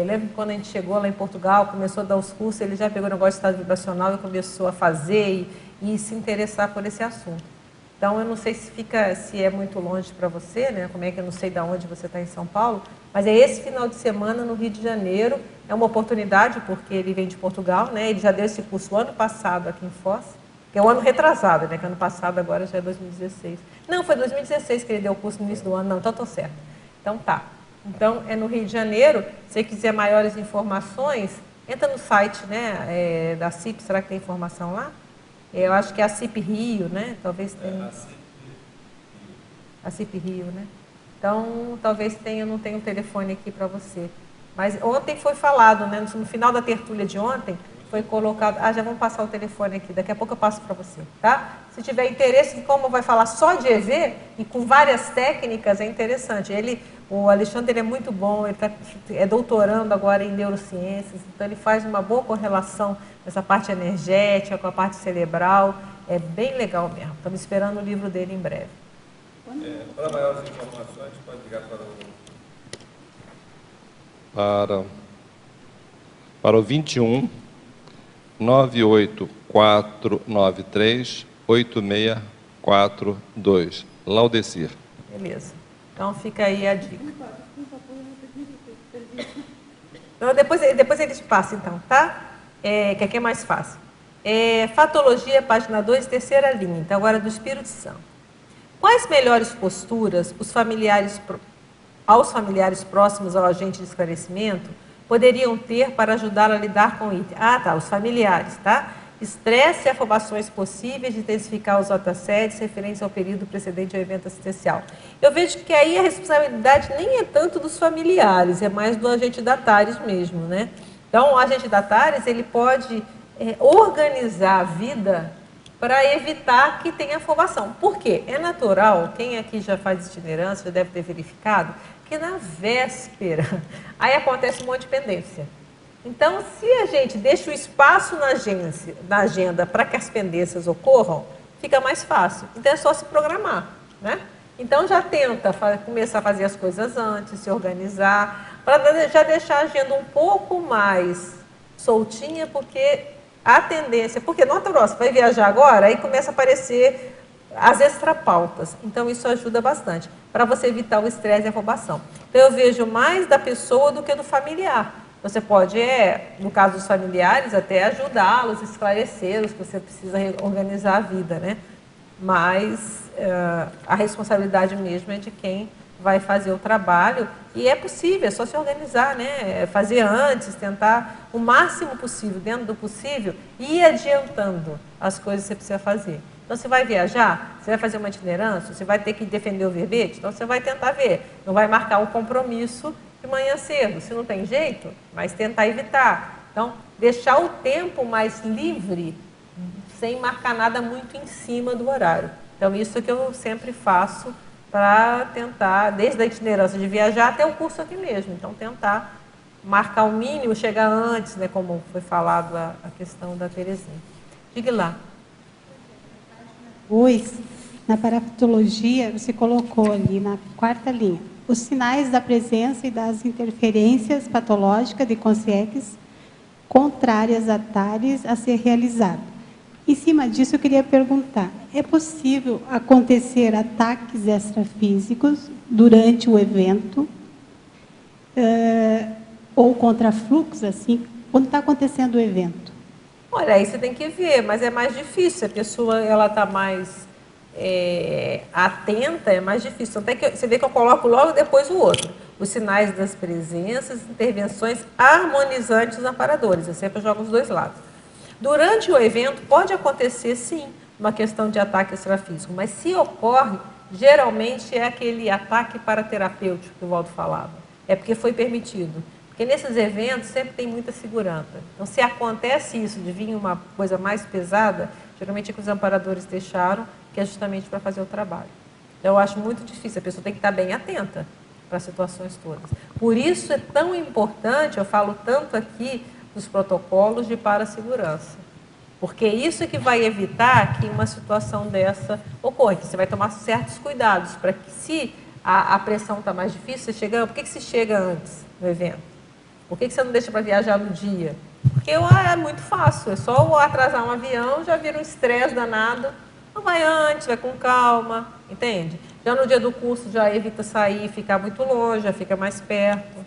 Lembro que quando a gente chegou lá em Portugal, começou a dar os cursos, ele já pegou o negócio de estado vibracional e começou a fazer e se interessar por esse assunto. Então, eu não sei se é muito longe para você, né? Como é que eu não sei de onde você está em São Paulo, mas é esse final de semana no Rio de Janeiro. É uma oportunidade, porque ele vem de Portugal, né? Ele já deu esse curso ano passado aqui em Foz, que é o ano retrasado, né? Que ano passado agora já é 2016. Não, foi 2016 que ele deu o curso no início do ano, não, então estou certo. Então tá. Então, é no Rio de Janeiro. Se você quiser maiores informações, entra no site, né, da CIP, será que tem informação lá? Eu acho que é a CIP Rio, né? Talvez tenha. A CIP Rio, né? Então, talvez tenha, não tenha um telefone aqui para você. Mas ontem foi falado, né? No final da tertúlia de ontem, foi colocado. Já vamos passar o telefone aqui, daqui a pouco eu passo para você, tá? Se tiver interesse, como vai falar só de EV e com várias técnicas, é interessante. O Alexandre, ele é muito bom, ele é doutorando agora em neurociências, então ele faz uma boa correlação essa parte energética com a parte cerebral. É bem legal mesmo. Estamos esperando o livro dele em breve. Para maiores informações, pode ligar para o 21 98493 8642. Laudecir. Beleza. Então fica aí a dica. Então, depois eles passam, então, tá? Que aqui é mais fácil. Fatologia, página 2, terceira linha. Então, agora do Espírito Santo. Quais melhores posturas aos familiares próximos ao agente de esclarecimento poderiam ter para ajudar a lidar com o item? Os familiares, tá? Estresse e afobações possíveis de intensificar os OTA-7 referentes ao período precedente ao evento assistencial. Eu vejo que aí a responsabilidade nem é tanto dos familiares, é mais do agente datários mesmo, né? Então, o agente datários, ele pode organizar a vida para evitar que tenha afobação. Por quê? É natural, quem aqui já faz itinerância, já deve ter verificado, que na véspera, aí acontece um monte de pendência. Então, se a gente deixa o espaço na agenda para que as pendências ocorram, fica mais fácil. Então, é só se programar, né? Então, já tenta começar a fazer as coisas antes, se organizar, para já deixar a agenda um pouco mais soltinha, porque a tendência... Porque, nota grossa, vai viajar agora, aí começa a aparecer as extrapautas. Então, isso ajuda bastante, para você evitar o estresse e a afobação. Então, eu vejo mais da pessoa do que do familiar. Você pode, no caso dos familiares, até ajudá-los, esclarecê-los, que você precisa organizar a vida, né? mas a responsabilidade mesmo é de quem vai fazer o trabalho, e é possível, é só se organizar, né? Fazer antes, tentar o máximo possível, dentro do possível, ir adiantando as coisas que você precisa fazer. Então, você vai viajar, você vai fazer uma itinerância, você vai ter que defender o verbete, então você vai tentar ver, não vai marcar um compromisso de manhã cedo, se não tem jeito, mas tentar evitar. Então, deixar o tempo mais livre, sem marcar nada muito em cima do horário. Então, isso que eu sempre faço para tentar, desde a itinerância de viajar até o curso aqui mesmo. Então, tentar marcar o mínimo, chegar antes, né, como foi falado a questão da Terezinha. Diga lá. Pois, na parafatologia, você colocou ali na 4ª linha, os sinais da presença e das interferências patológicas de consciências contrárias a TARES a ser realizado. Em cima disso, eu queria perguntar, é possível acontecer ataques extrafísicos durante o evento, ou contrafluxos, assim, quando está acontecendo o evento? Olha, aí você tem que ver, mas é mais difícil, se a pessoa está mais atenta, é mais difícil. Até que você vê que eu coloco logo depois o outro. Os sinais das presenças, intervenções harmonizantes dos amparadores. Eu sempre jogo os dois lados. Durante o evento, pode acontecer, sim, uma questão de ataque extrafísico, mas se ocorre, geralmente é aquele ataque paraterapêutico que o Waldo falava. É porque foi permitido. Porque nesses eventos sempre tem muita segurança. Então, se acontece isso, de vir uma coisa mais pesada, geralmente é que os amparadores deixaram, que é justamente para fazer o trabalho. Então, eu acho muito difícil, a pessoa tem que estar bem atenta para as situações todas. Por isso é tão importante, eu falo tanto aqui, dos protocolos de parassegurança. Porque isso é que vai evitar que uma situação dessa ocorra. Você vai tomar certos cuidados para que, se a pressão está mais difícil, você chega, por que você chega antes no evento? Por que você não deixa para viajar no dia? Porque é muito fácil, é só atrasar um avião, já vira um estresse danado. Não vai antes, vai com calma, entende? Já no dia do curso, já evita sair, ficar muito longe, já fica mais perto.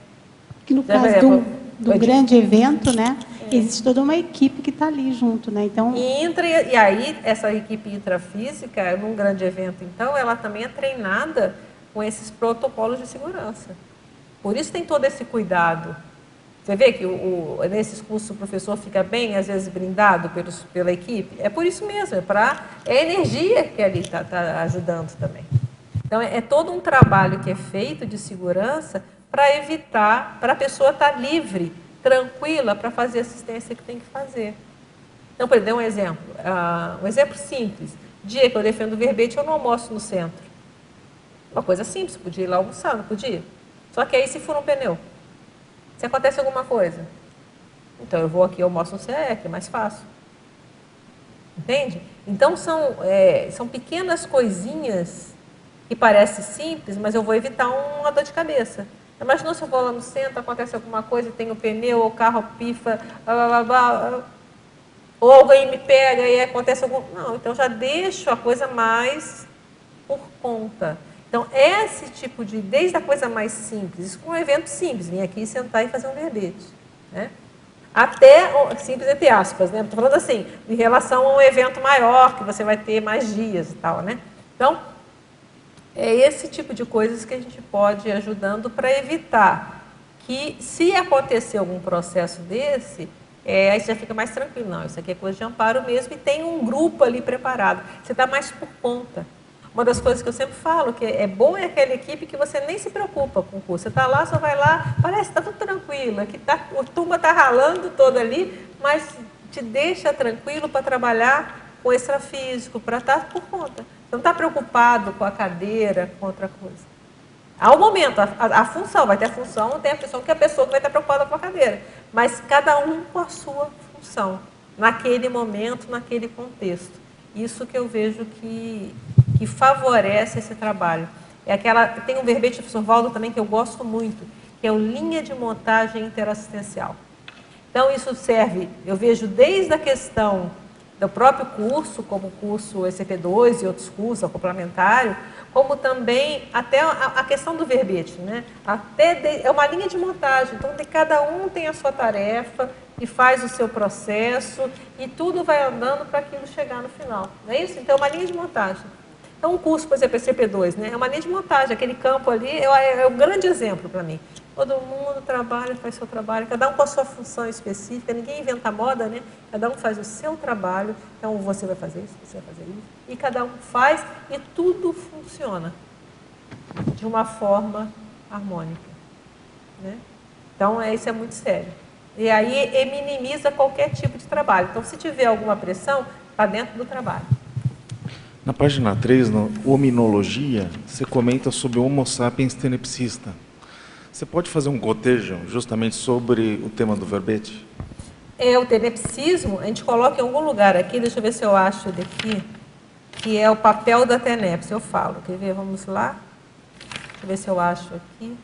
Que no caso do grande evento, né, existe toda uma equipe que está ali junto, né? Então... E aí, essa equipe intrafísica, num grande evento, então, ela também é treinada com esses protocolos de segurança. Por isso tem todo esse cuidado. Você vê que nesses cursos o professor fica bem, às vezes, brindado pela equipe? É por isso mesmo, é a energia que ali está ajudando também. Então, é todo um trabalho que é feito de segurança para evitar, para a pessoa estar livre, tranquila, para fazer a assistência que tem que fazer. Então, por exemplo, um exemplo simples. Dia que eu defendo o verbete, eu não almoço no centro. Uma coisa simples, podia ir lá almoçar, não podia? Só que aí, se for um pneu, se acontece alguma coisa, então eu vou aqui e almoço no CE, que é mais fácil. Entende? Então, são pequenas coisinhas que parecem simples, mas eu vou evitar uma dor de cabeça. Imagina se eu vou lá no centro, acontece alguma coisa, tem o pneu, ou o carro pifa, ou alguém me pega e acontece algum... Não, então já deixo a coisa mais por conta. Então, esse tipo de... Desde a coisa mais simples, isso com um evento simples, vir aqui sentar e fazer um verbete, né? Até, simples entre aspas, né? Estou falando assim, em relação a um evento maior, que você vai ter mais dias e tal, né? Então, é esse tipo de coisas que a gente pode ir ajudando para evitar que, se acontecer algum processo desse, aí você já fica mais tranquilo. Não, isso aqui é coisa de amparo mesmo, e tem um grupo ali preparado. Você está mais por conta. Uma das coisas que eu sempre falo, que é bom é aquela equipe que você nem se preocupa com o curso. Você está lá, só vai lá, parece que está tudo tranquilo, que a turma está ralando toda ali, mas te deixa tranquilo para trabalhar com extrafísico, para estar por conta. Você não está preocupado com a cadeira, com outra coisa. Há um momento, a função, vai ter a função, tem a função que a pessoa que vai estar preocupada com a cadeira. Mas cada um com a sua função, naquele momento, naquele contexto. Isso que eu vejo que favorece esse trabalho. Tem um verbete do professor Waldo também que eu gosto muito, que é o linha de montagem interassistencial. Então, isso serve, eu vejo desde a questão do próprio curso, como o curso ECP2 e outros cursos, o complementário, como também até a questão do verbete, né? É uma linha de montagem, então cada um tem a sua tarefa e faz o seu processo e tudo vai andando para aquilo chegar no final, não é isso? Então é uma linha de montagem. Então um curso, por exemplo, ECP2, né? É uma linha de montagem, aquele campo ali é um grande exemplo para mim. Todo mundo trabalha, faz seu trabalho, cada um com a sua função específica, ninguém inventa moda, né? Cada um faz o seu trabalho, então você vai fazer isso, você vai fazer isso, e cada um faz e tudo funciona de uma forma harmônica, né? Então, isso é muito sério. E aí, minimiza qualquer tipo de trabalho. Então, se tiver alguma pressão, está dentro do trabalho. Na página 3, no Hominologia, você comenta sobre o Homo sapiens tenepsista. Você pode fazer um cotejo justamente sobre o tema do verbete? O tenepsismo, a gente coloca em algum lugar aqui, deixa eu ver se eu acho ele aqui, que é o papel da tenepse, eu falo. Quer ver? Vamos lá? Deixa eu ver se eu acho aqui.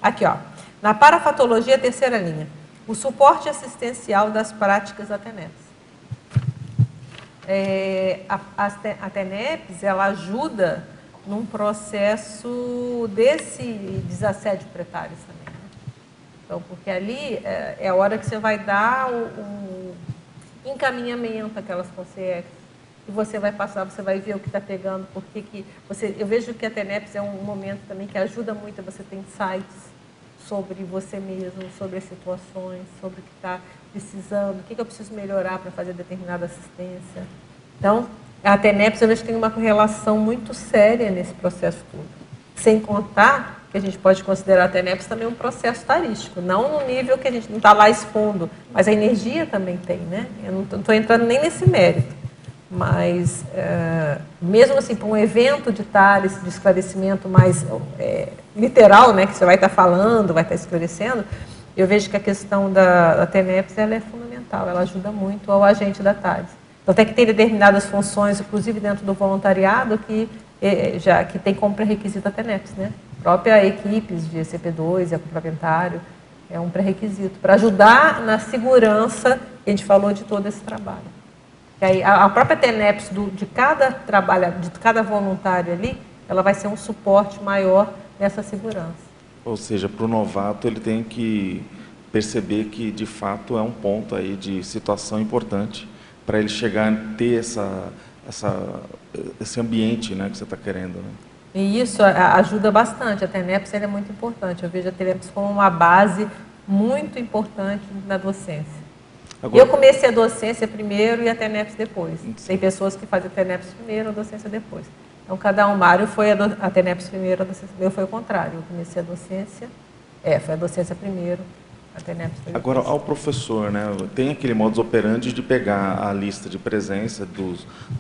Aqui, ó. Na parafatologia, terceira linha. O suporte assistencial das práticas da tenepse. A tenepse, ela ajuda num processo desse desassédio pretário também, né? Então, porque ali é a hora que você vai dar o encaminhamento àquelas consciências. E você vai passar, você vai ver o que está pegando, porque eu vejo que a tenepse é um momento também que ajuda muito a você ter insights sobre você mesmo, sobre as situações, sobre o que está precisando, o que eu preciso melhorar para fazer determinada assistência. Então, a tenepse, eu vejo que tem uma correlação muito séria nesse processo todo. Sem contar que a gente pode considerar a tenepse também um processo tarístico, não no nível que a gente não está lá expondo, mas a energia também tem, né? Eu não estou entrando nem nesse mérito. Mas, mesmo assim, para um evento de TARES, de esclarecimento mais literal, né, que você vai estar falando, vai estar esclarecendo, eu vejo que a questão da tenepse ela é fundamental, ela ajuda muito ao agente da TARES. Então, tem que ter determinadas funções, inclusive dentro do voluntariado, que tem como pré-requisito a tenepse, né? Própria equipes de ECP2 e complementário, é um pré-requisito, para ajudar na segurança, que a gente falou de todo esse trabalho. E aí, a própria tenepse de cada voluntário ali, ela vai ser um suporte maior nessa segurança. Ou seja, para o novato ele tem que perceber que de fato é um ponto aí de situação importante para ele chegar a ter esse ambiente, né, que você está querendo, né? E isso ajuda bastante, a tenepse é muito importante, eu vejo a tenepse como uma base muito importante na docência. Agora, eu comecei a docência primeiro e a tenepse depois. Tem pessoas que fazem a tenepse primeiro e a docência depois. Então, cada um, Mário foi a tenepse primeiro, a docência primeiro, foi o contrário. Eu comecei a docência, foi a docência primeiro, a tenepse depois. Agora, ao professor, né, tem aquele modus operandi de pegar a lista de presença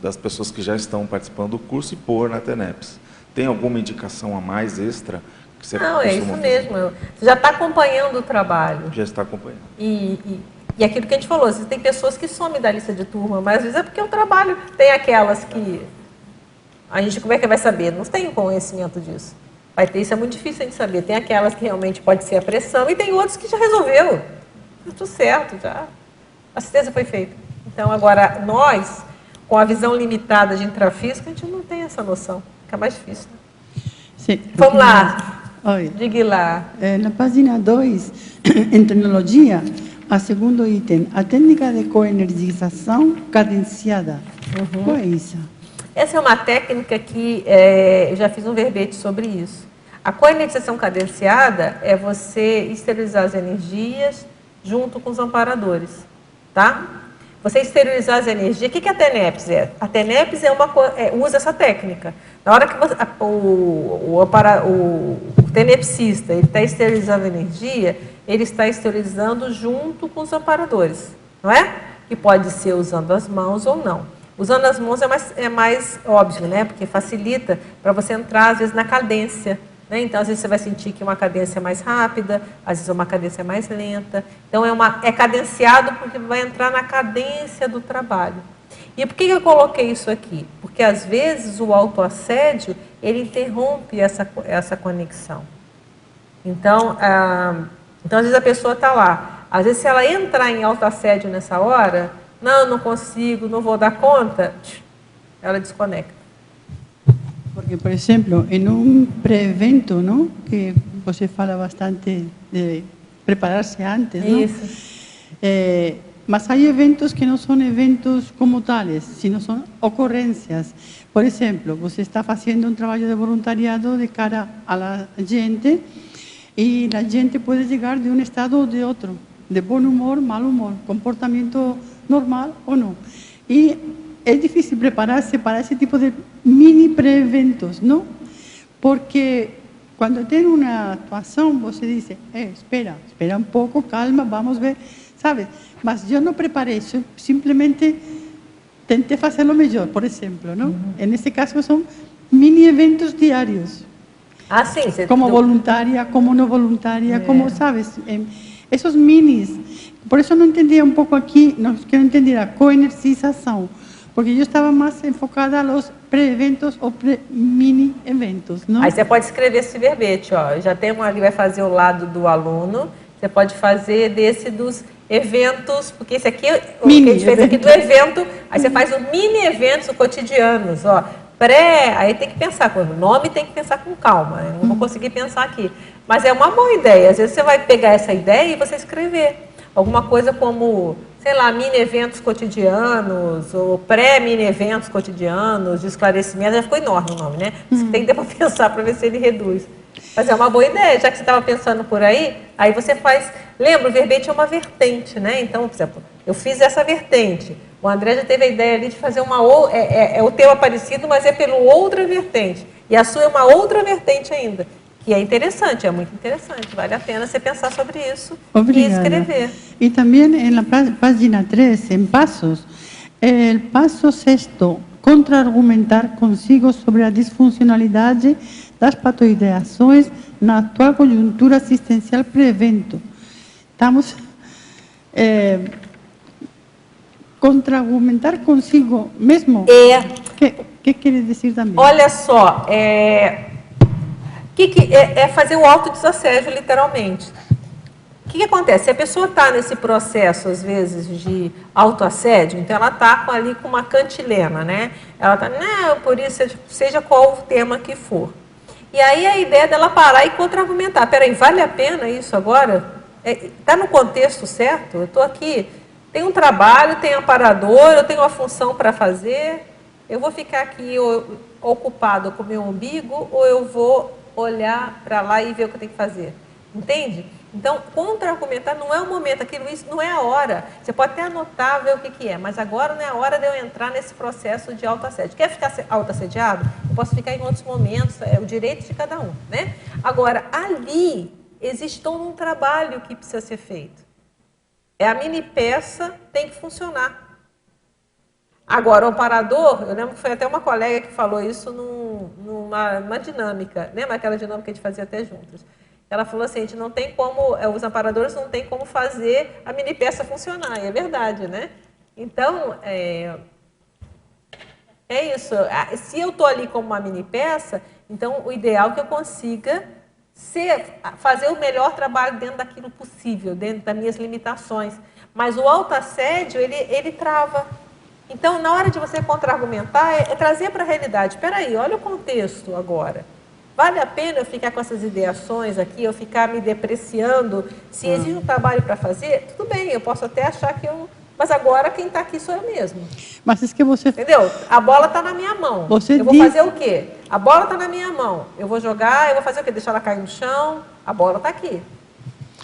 das pessoas que já estão participando do curso e pôr na tenepse. Tem alguma indicação a mais extra? Que você Não, é isso mesmo. Você já está acompanhando o trabalho. Já está acompanhando. E aquilo que a gente falou, tem pessoas que somem da lista de turma, mas às vezes é porque o trabalho tem aquelas que a gente, como é que vai saber? Não tem conhecimento disso. Vai ter, isso é muito difícil a gente saber. Tem aquelas que realmente pode ser a pressão e tem outros que já resolveu. Tudo certo, já. A assistência foi feita. Então, agora, nós, com a visão limitada de intrafísica, a gente não tem essa noção. Fica mais difícil. Né? Sim. Vamos lá. Oi. Diga lá. Na página 2, em tecnologia, a segundo item, a técnica de coenergização cadenciada. Qual é isso? Essa é uma técnica que eu já fiz um verbete sobre isso. A coenergização cadenciada é você esterilizar as energias junto com os amparadores, tá? Você esterilizar as energias. O que é a tenepse? A tenepse usa essa técnica. Na hora que o tenepsista está esterilizando a energia, ele está esterilizando junto com os amparadores, não é? Que pode ser usando as mãos ou não. Usando as mãos é mais óbvio, né? Porque facilita para você entrar, às vezes, na cadência. Né? Então, às vezes, você vai sentir que uma cadência é mais rápida, às vezes, uma cadência mais lenta. Então, é cadenciado porque vai entrar na cadência do trabalho. E por que eu coloquei isso aqui? Porque, às vezes, o autoassédio, ele interrompe essa conexão. Então, então às vezes a pessoa está lá. Às vezes, se ela entrar em autoassédio nessa hora, não consigo, não vou dar conta, ela desconecta. Porque, por exemplo, em pré-evento, não? Que você fala bastante de preparar-se antes, não? Isso. Mas há eventos que não são eventos como tales, sino são ocorrências. Por exemplo, você está fazendo trabalho de voluntariado de cara à gente e a gente pode chegar de estado ou de outro, de bom humor, mau humor, comportamento normal ou não. E é difícil preparar-se para esse tipo de mini pré-eventos, não? Porque quando tem uma atuação, você diz, espera um pouco, calma, vamos ver, sabe? Mas eu não preparei, simplesmente tentei fazer o melhor, por exemplo, não? Nesse caso, são mini eventos diários. Ah, sim. Como voluntária, como não voluntária, como, sabes? Esses minis. Por isso eu não entendia um pouco aqui, não quero entender a coenergização, porque eu estava mais enfocada nos pré-eventos ou mini-eventos, não? Aí você pode escrever esse verbete, ó. Já tem uma que vai fazer o lado do aluno, você pode fazer desse dos eventos, porque esse aqui, o que a gente fez aqui do evento, aí você faz o mini-eventos cotidianos, ó. Aí tem que pensar, com o nome tem que pensar com calma, eu não vou conseguir pensar aqui. Mas é uma boa ideia, às vezes você vai pegar essa ideia e você escrever. Alguma coisa como, sei lá, mini-eventos cotidianos, ou pré-mini-eventos cotidianos, de esclarecimento, já ficou enorme o nome, né? Você tem que ter para pensar para ver se ele reduz. Mas é uma boa ideia, já que você estava pensando por aí você faz... Lembra, o verbete é uma vertente, né? Então, por exemplo, eu fiz essa vertente, o André já teve a ideia ali de fazer o tema parecido, mas é pela outra vertente. E a sua é uma outra vertente ainda. E é interessante, é muito interessante. Vale a pena você pensar sobre isso. Obrigada. E escrever. E também na página 3, em passos, o passo 6º, contra-argumentar consigo sobre a disfuncionalidade das patoideações na atual conjuntura assistencial pré-evento. Estamos... contra-argumentar consigo mesmo? Que quer dizer também? Olha só, é fazer o autodesassédio, literalmente. O que acontece? Se a pessoa está nesse processo, às vezes, de autoassédio, então ela está ali com uma cantilena, né? Ela está, não, por isso, seja qual o tema que for. E aí a ideia dela parar e contra-argumentar. Peraí, vale a pena isso agora? Está no contexto certo? Eu estou aqui, tem um trabalho, tem um aparador, eu tenho uma função para fazer, eu vou ficar aqui ocupado com o meu umbigo ou eu vou olhar para lá e ver o que eu tenho que fazer? Entende? Então, contra-argumentar não é o momento, isso não é a hora. Você pode até anotar, ver o que é, mas agora não é a hora de eu entrar nesse processo de autoassédio. Quer ficar autoassediado? Eu posso ficar em outros momentos, é o direito de cada um, né? Agora, ali existe todo um trabalho que precisa ser feito. A mini peça tem que funcionar. Agora, o amparador, eu lembro que foi até uma colega que falou isso numa dinâmica, lembra aquela dinâmica que a gente fazia até juntos? Ela falou assim, a gente não tem como, os amparadores não tem como fazer a mini peça funcionar, e é verdade, né? Então, é isso. Se eu estou ali como uma mini peça, então o ideal é que eu consiga fazer o melhor trabalho dentro daquilo possível, dentro das minhas limitações. Mas o autoassédio, ele trava. Então, na hora de você contra-argumentar, é trazer para a realidade. Espera aí, olha o contexto agora. Vale a pena eu ficar com essas ideações aqui, eu ficar me depreciando? Se existe um trabalho para fazer, tudo bem, eu posso até achar que eu... Mas agora quem está aqui sou eu mesmo. Mas é que você... Entendeu? A bola está na minha mão. Eu vou fazer o quê? A bola está na minha mão. Eu vou jogar, eu vou fazer o quê? Deixar ela cair no chão. A bola está aqui.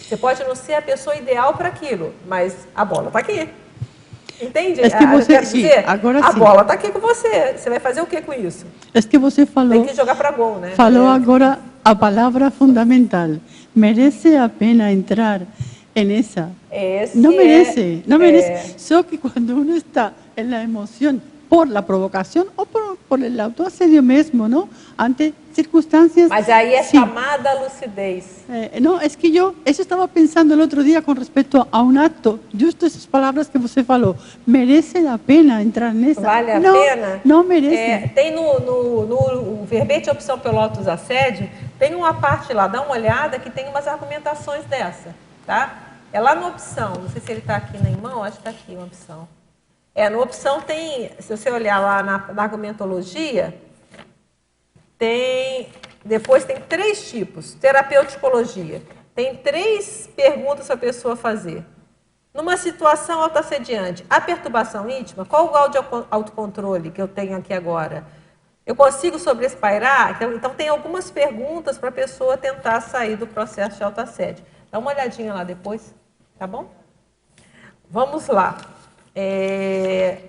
Você pode não ser a pessoa ideal para aquilo, mas a bola está aqui. Entende? É que você, sim, agora a bola está aqui com você. Você vai fazer o que com isso? É que você falou... Tem que jogar para gol, né? Falou agora a palavra fundamental. Merece a pena entrar nessa? Não merece, não merece. Só que quando uno está na emoção, por la provocación o por el autoasedio mismo, ¿no? Ante circunstancias... Mas aí é sí. chamada lucidez. No, es que eso estaba pensando el otro día con respecto a un acto, justo esas palabras que você falou, merece a pena entrar nessa? Vale a não, pena? Não merece. Tem no verbete opção pelo autoassédio, tem uma parte lá, dá uma olhada que tem umas argumentações dessa, tá? É lá na opção, não sei se ele está aqui na mão, acho que está aqui uma opção. Na opção tem, se você olhar lá na argumentologia, depois tem 3 tipos, terapeuticologia. Tem 3 perguntas para a pessoa fazer. Numa situação autoassediante, a perturbação íntima, qual o grau de autocontrole que eu tenho aqui agora? Eu consigo sobrespairar? Então tem algumas perguntas para a pessoa tentar sair do processo de autoassédio. Dá uma olhadinha lá depois, tá bom? Vamos lá.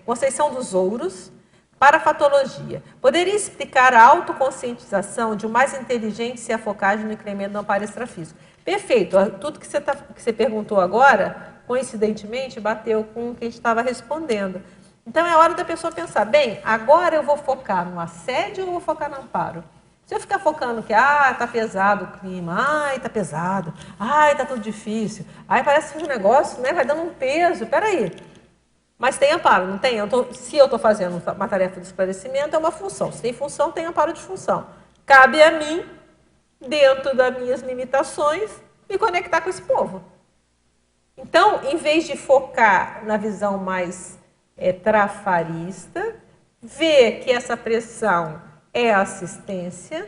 Conceição dos Ouros, parafatologia. Poderia explicar a autoconscientização de um mais inteligente se a focagem no incremento do amparo extrafísico? Perfeito. Tudo que você perguntou agora, coincidentemente, bateu com o que a gente estava respondendo. Então, é hora da pessoa pensar, bem, agora eu vou focar no assédio ou eu vou focar no amparo? Se eu ficar focando que, tá pesado o clima, tá pesado, tá tudo difícil, parece um negócio, né, vai dando um peso, peraí. Mas tem amparo, não tem? Se eu estou fazendo uma tarefa de esclarecimento, é uma função. Se tem função, tem amparo de função. Cabe a mim, dentro das minhas limitações, me conectar com esse povo. Então, em vez de focar na visão mais trafarista, ver que essa pressão é assistência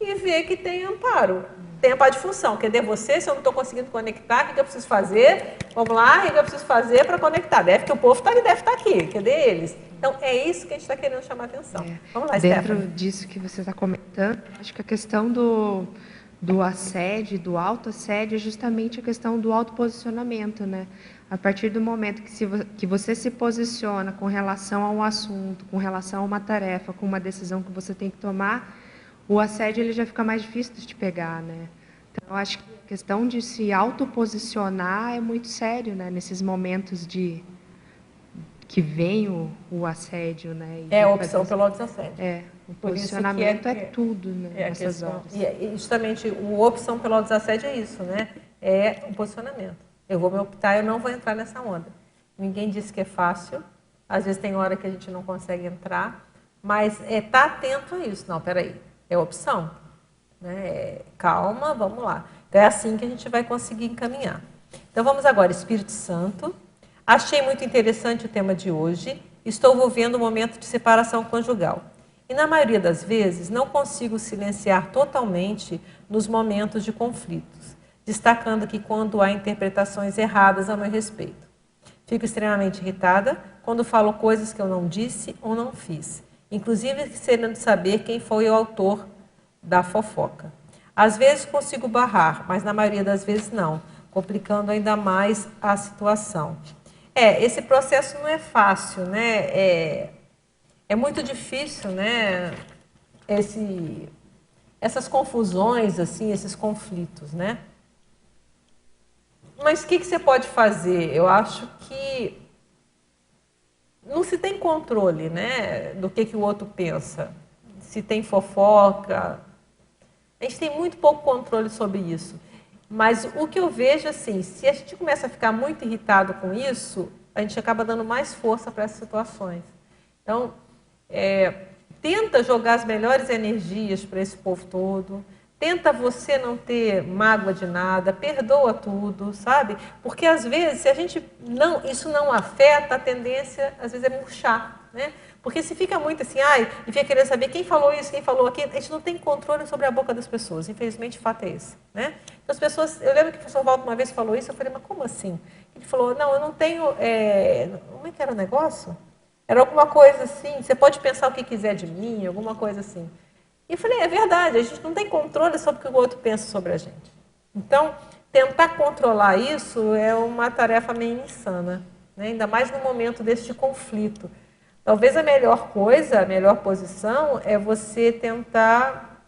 e ver que tem amparo. Tem amparo de função. Cadê você? Se eu não estou conseguindo conectar, o que eu preciso fazer? Vamos lá, o que eu preciso fazer para conectar? Deve que o povo deve estar aqui. Cadê eles? Então, é isso que a gente está querendo chamar a atenção. Vamos lá, Dentro Stephanie. disso que você está comentando, acho que a questão do assédio, do autoassédio, é justamente a questão do autoposicionamento, né? A partir do momento que você se posiciona com relação a um assunto, com relação a uma tarefa, com uma decisão que você tem que tomar, o assédio ele já fica mais difícil de te pegar, né? Então, eu acho que a questão de se autoposicionar é muito sério, né? Nesses momentos que vem o assédio, né? É a opção pelo autoassédio. O posicionamento é tudo, né? Nessas horas. E justamente a opção pelo autoassédio é isso, né? É um posicionamento. Eu vou me optar, eu não vou entrar nessa onda. Ninguém disse que é fácil. Às vezes tem hora que a gente não consegue entrar, mas tá atento a isso. Não, peraí, é opção. Né? Calma, vamos lá. Então é assim que a gente vai conseguir encaminhar. Então vamos agora, Espírito Santo. Achei muito interessante o tema de hoje. Estou vivendo um momento de separação conjugal. E na maioria das vezes não consigo silenciar totalmente nos momentos de conflitos, destacando que quando há interpretações erradas a meu respeito. Fico extremamente irritada quando falo coisas que eu não disse ou não fiz, inclusive querendo saber quem foi o autor da fofoca. Às vezes consigo barrar, mas na maioria das vezes não, complicando ainda mais a situação. Esse processo não é fácil, né? É muito difícil, né? Essas confusões, assim, esses conflitos, né? Mas o que você pode fazer? Eu acho que não se tem controle, né? Do que o outro pensa. Se tem fofoca. A gente tem muito pouco controle sobre isso. Mas o que eu vejo, assim, se a gente começa a ficar muito irritado com isso, a gente acaba dando mais força para essas situações. Então, tenta jogar as melhores energias para esse povo todo. Tenta você não ter mágoa de nada, perdoa tudo, sabe? Porque às vezes, se a gente isso não afeta, a tendência às vezes é murchar, né? Porque se fica muito assim, e fica querendo saber quem falou isso, quem falou aquilo, a gente não tem controle sobre a boca das pessoas. Infelizmente, o fato é esse, né? Então, as pessoas, eu lembro que o professor Walter uma vez falou isso, eu falei, mas como assim? Ele falou, não, eu não tenho, como é que era o negócio? Era alguma coisa assim, você pode pensar o que quiser de mim, alguma coisa assim. E eu falei, é verdade, a gente não tem controle sobre o que o outro pensa sobre a gente. Então, tentar controlar isso é uma tarefa meio insana, né? Ainda mais no momento deste conflito. Talvez a melhor coisa, a melhor posição é você tentar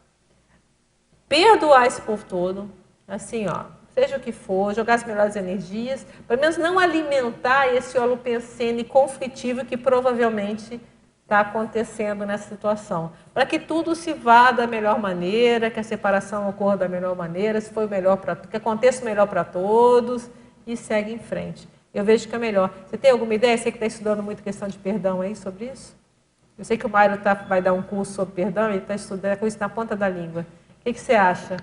perdoar esse povo todo, assim, seja o que for, jogar as melhores energias, pelo menos não alimentar esse holopensene conflitivo que provavelmente está acontecendo nessa situação, para que tudo se vá da melhor maneira, que a separação ocorra da melhor maneira, se for melhor para que aconteça melhor para todos e segue em frente. Eu vejo que é melhor. Você tem alguma ideia? Você que está estudando muito questão de perdão aí sobre isso? Eu sei que o Mário vai dar um curso sobre perdão, ele está estudando com isso na ponta da língua. O que você acha?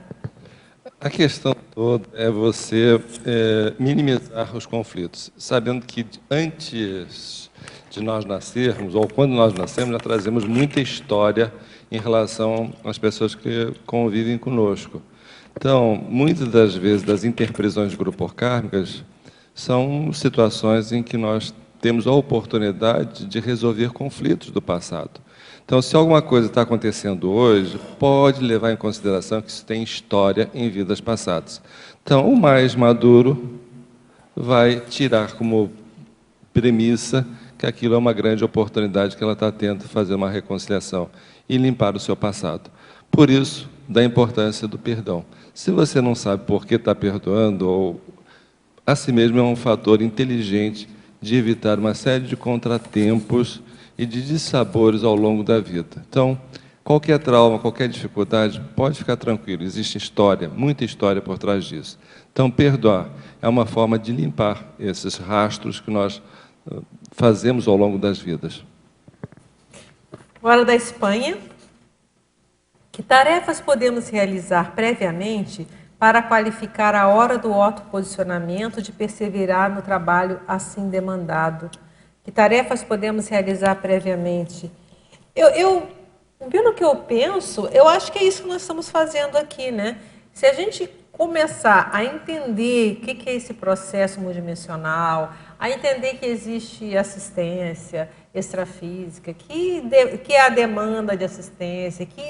A questão toda é você minimizar os conflitos, sabendo que antes de nós nascermos, ou quando nós nascemos, nós trazemos muita história em relação às pessoas que convivem conosco. Então, muitas das vezes, das interprisões grupocármicas, são situações em que nós temos a oportunidade de resolver conflitos do passado. Então, se alguma coisa está acontecendo hoje, pode levar em consideração que isso tem história em vidas passadas. Então, o mais maduro vai tirar como premissa que aquilo é uma grande oportunidade que ela está tendo de fazer uma reconciliação e limpar o seu passado. Por isso, da importância do perdão. Se você não sabe por que está perdoando, ou a si mesmo é um fator inteligente de evitar uma série de contratempos e de dissabores ao longo da vida. Então, qualquer trauma, qualquer dificuldade, pode ficar tranquilo, existe história, muita história por trás disso. Então, perdoar é uma forma de limpar esses rastros que nós fazemos ao longo das vidas. Agora da Espanha. Que tarefas podemos realizar previamente para qualificar a hora do autoposicionamento de perseverar no trabalho assim demandado? Que tarefas podemos realizar previamente? Pelo que eu penso, eu acho que é isso que nós estamos fazendo aqui, né? Se a gente começar a entender o que é esse processo multidimensional, a entender que existe assistência extrafísica, que é a demanda de assistência, que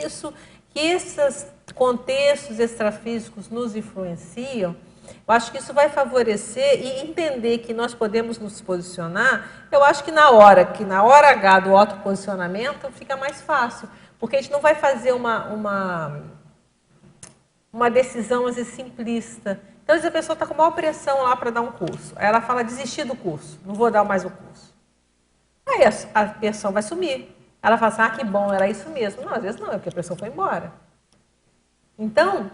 esses contextos extrafísicos nos influenciam, eu acho que isso vai favorecer e entender que nós podemos nos posicionar. Eu acho que na hora H do autoposicionamento fica mais fácil, porque a gente não vai fazer uma decisão às vezes simplista. Então, às vezes a pessoa está com maior pressão lá para dar um curso. Aí ela fala, desistir do curso, não vou dar mais o curso. Aí a pressão vai sumir. Ela fala assim, ah, que bom, era isso mesmo. Não, às vezes não, é porque a pressão foi embora. Então,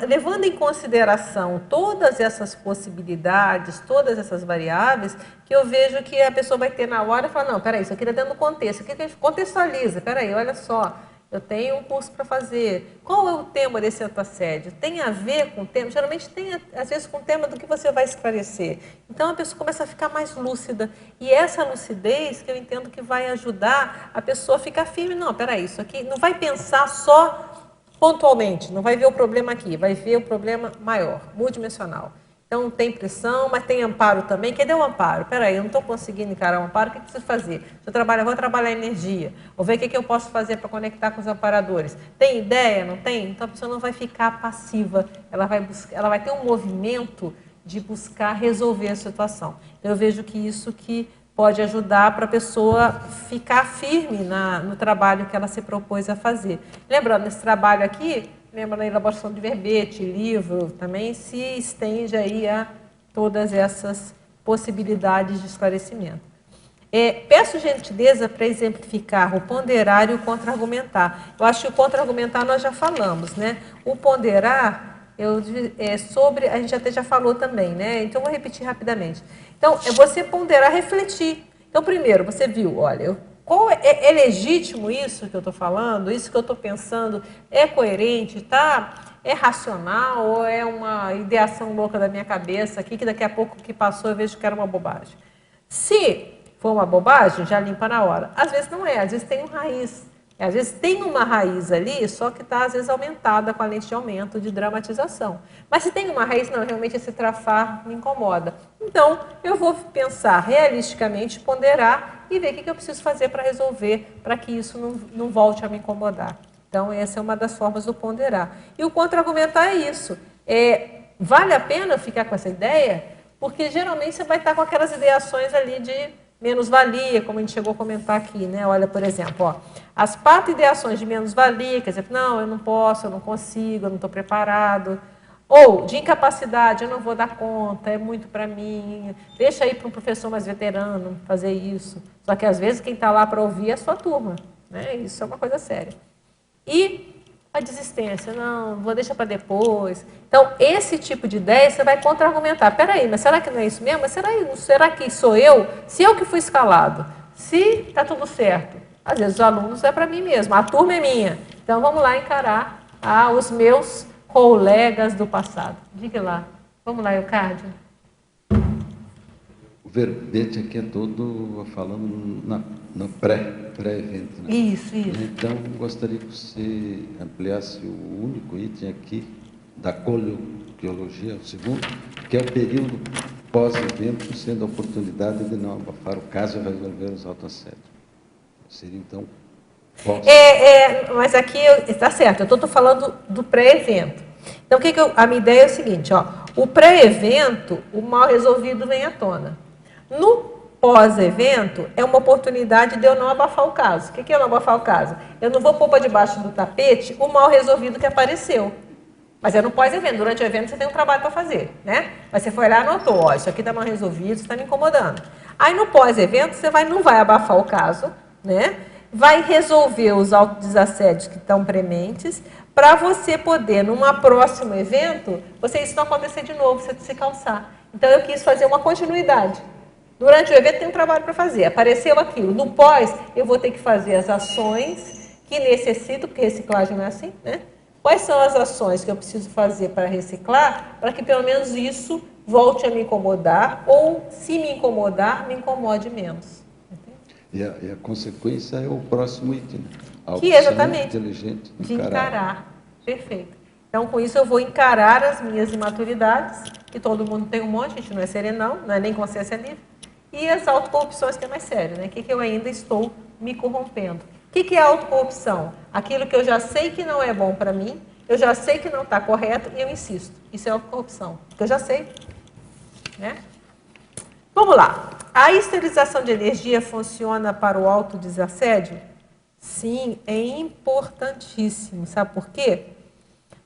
levando em consideração todas essas possibilidades, todas essas variáveis, que eu vejo que a pessoa vai ter na hora e fala, não, peraí, isso aqui está dentro do contexto, isso aqui a gente contextualiza, peraí, olha só, eu tenho um curso para fazer. Qual é o tema desse autoassédio? Tem a ver com o tema? Geralmente tem, às vezes, com o tema do que você vai esclarecer. Então, a pessoa começa a ficar mais lúcida. E essa lucidez que eu entendo que vai ajudar a pessoa a ficar firme. Não, peraí, isso aqui não vai pensar só pontualmente, não vai ver o problema aqui, vai ver o problema maior, multidimensional. Então, tem pressão, mas tem amparo também. Cadê o amparo? Peraí, eu não estou conseguindo encarar o amparo, o que eu preciso fazer? Se eu vou trabalhar energia, vou ver o que eu posso fazer para conectar com os amparadores. Tem ideia? Não tem? Então, a pessoa não vai ficar passiva, ela vai ter um movimento de buscar resolver a situação. Então, eu vejo que isso que pode ajudar para a pessoa ficar firme no trabalho que ela se propôs a fazer. Lembrando, esse trabalho aqui, lembra na elaboração de verbete, livro, também se estende aí a todas essas possibilidades de esclarecimento. Peço gentileza para exemplificar o ponderar e o contra-argumentar. Eu acho que o contra-argumentar nós já falamos, né? O ponderar, a gente até já falou também, né? Então, vou repetir rapidamente. Então, é você ponderar, refletir. Então, primeiro, você viu, olha, é legítimo isso que eu estou falando? Isso que eu estou pensando é coerente? Tá? É racional ou é uma ideação louca da minha cabeça aqui que daqui a pouco que passou eu vejo que era uma bobagem? Se for uma bobagem, já limpa na hora. Às vezes não é, às vezes tem uma raiz. Às vezes tem uma raiz ali, só que está às vezes aumentada com a lente de aumento, de dramatização. Mas se tem uma raiz, não, realmente esse trafar me incomoda. Então, eu vou pensar realisticamente, ponderar e ver o que eu preciso fazer para resolver, para que isso não volte a me incomodar. Então, essa é uma das formas do ponderar. E o contra-argumentar é isso. Vale a pena ficar com essa ideia? Porque geralmente você vai estar com aquelas ideações ali de menos-valia, como a gente chegou a comentar aqui, né? Olha, por exemplo, ó, as 4 ideações de menos-valia, quer dizer, não, eu não posso, eu não consigo, eu não estou preparado. Ou de incapacidade, eu não vou dar conta, é muito para mim, deixa aí para um professor mais veterano fazer isso. Só que às vezes quem está lá para ouvir é a sua turma, né? Isso é uma coisa séria. E a desistência, não, vou deixar para depois. Então, esse tipo de ideia você vai contra-argumentar. Peraí, mas será que não é isso mesmo? Mas será que sou eu? Se eu que fui escalado, se está tudo certo, às vezes os alunos é para mim mesmo, a turma é minha. Então, vamos lá encarar os meus colegas do passado. Diga lá. Vamos lá, Eucádio. O verbete aqui é todo falando no pré-evento. Né? Isso. Então, gostaria que você ampliasse o único item aqui da coliologia, o segundo, que é o período pós-evento, sendo a oportunidade de não abafar o caso e resolver os autoassédios. Seria, então, pós. Mas aqui está certo, eu estou falando do pré-evento. Então, a minha ideia é o seguinte, ó, o pré-evento, o mal resolvido vem à tona. No pós-evento, é uma oportunidade de eu não abafar o caso. O que é não abafar o caso? Eu não vou pôr para debaixo do tapete o mal resolvido que apareceu. Mas é no pós-evento. Durante o evento você tem um trabalho para fazer, né? Mas você foi lá e anotou, ó, isso aqui está mal resolvido, isso está me incomodando. Aí no pós-evento você não vai abafar o caso, né? Vai resolver os autodesassédios que estão prementes, para você poder, num próximo evento, isso não acontecer de novo, você se calçar. Então eu quis fazer uma continuidade. Durante o evento tem um trabalho para fazer, apareceu aquilo. No pós, eu vou ter que fazer as ações que necessito, porque reciclagem não é assim, né? Quais são as ações que eu preciso fazer para reciclar, para que pelo menos isso volte a me incomodar, ou se me incomodar, me incomode menos. E a consequência é o próximo item. A que exatamente, inteligente de encarar. Perfeito. Então, com isso, eu vou encarar as minhas imaturidades, que todo mundo tem um monte, a gente não é serenão, não é nem consciência livre, e as autocorrupções, que é mais sério, né? O que eu ainda estou me corrompendo. O que é autocorrupção? Aquilo que eu já sei que não é bom para mim, eu já sei que não está correto e eu insisto. Isso é autocorrupção, porque eu já sei. Né? Vamos lá. A esterilização de energia funciona para o autodesassédio? Sim, é importantíssimo. Sabe por quê?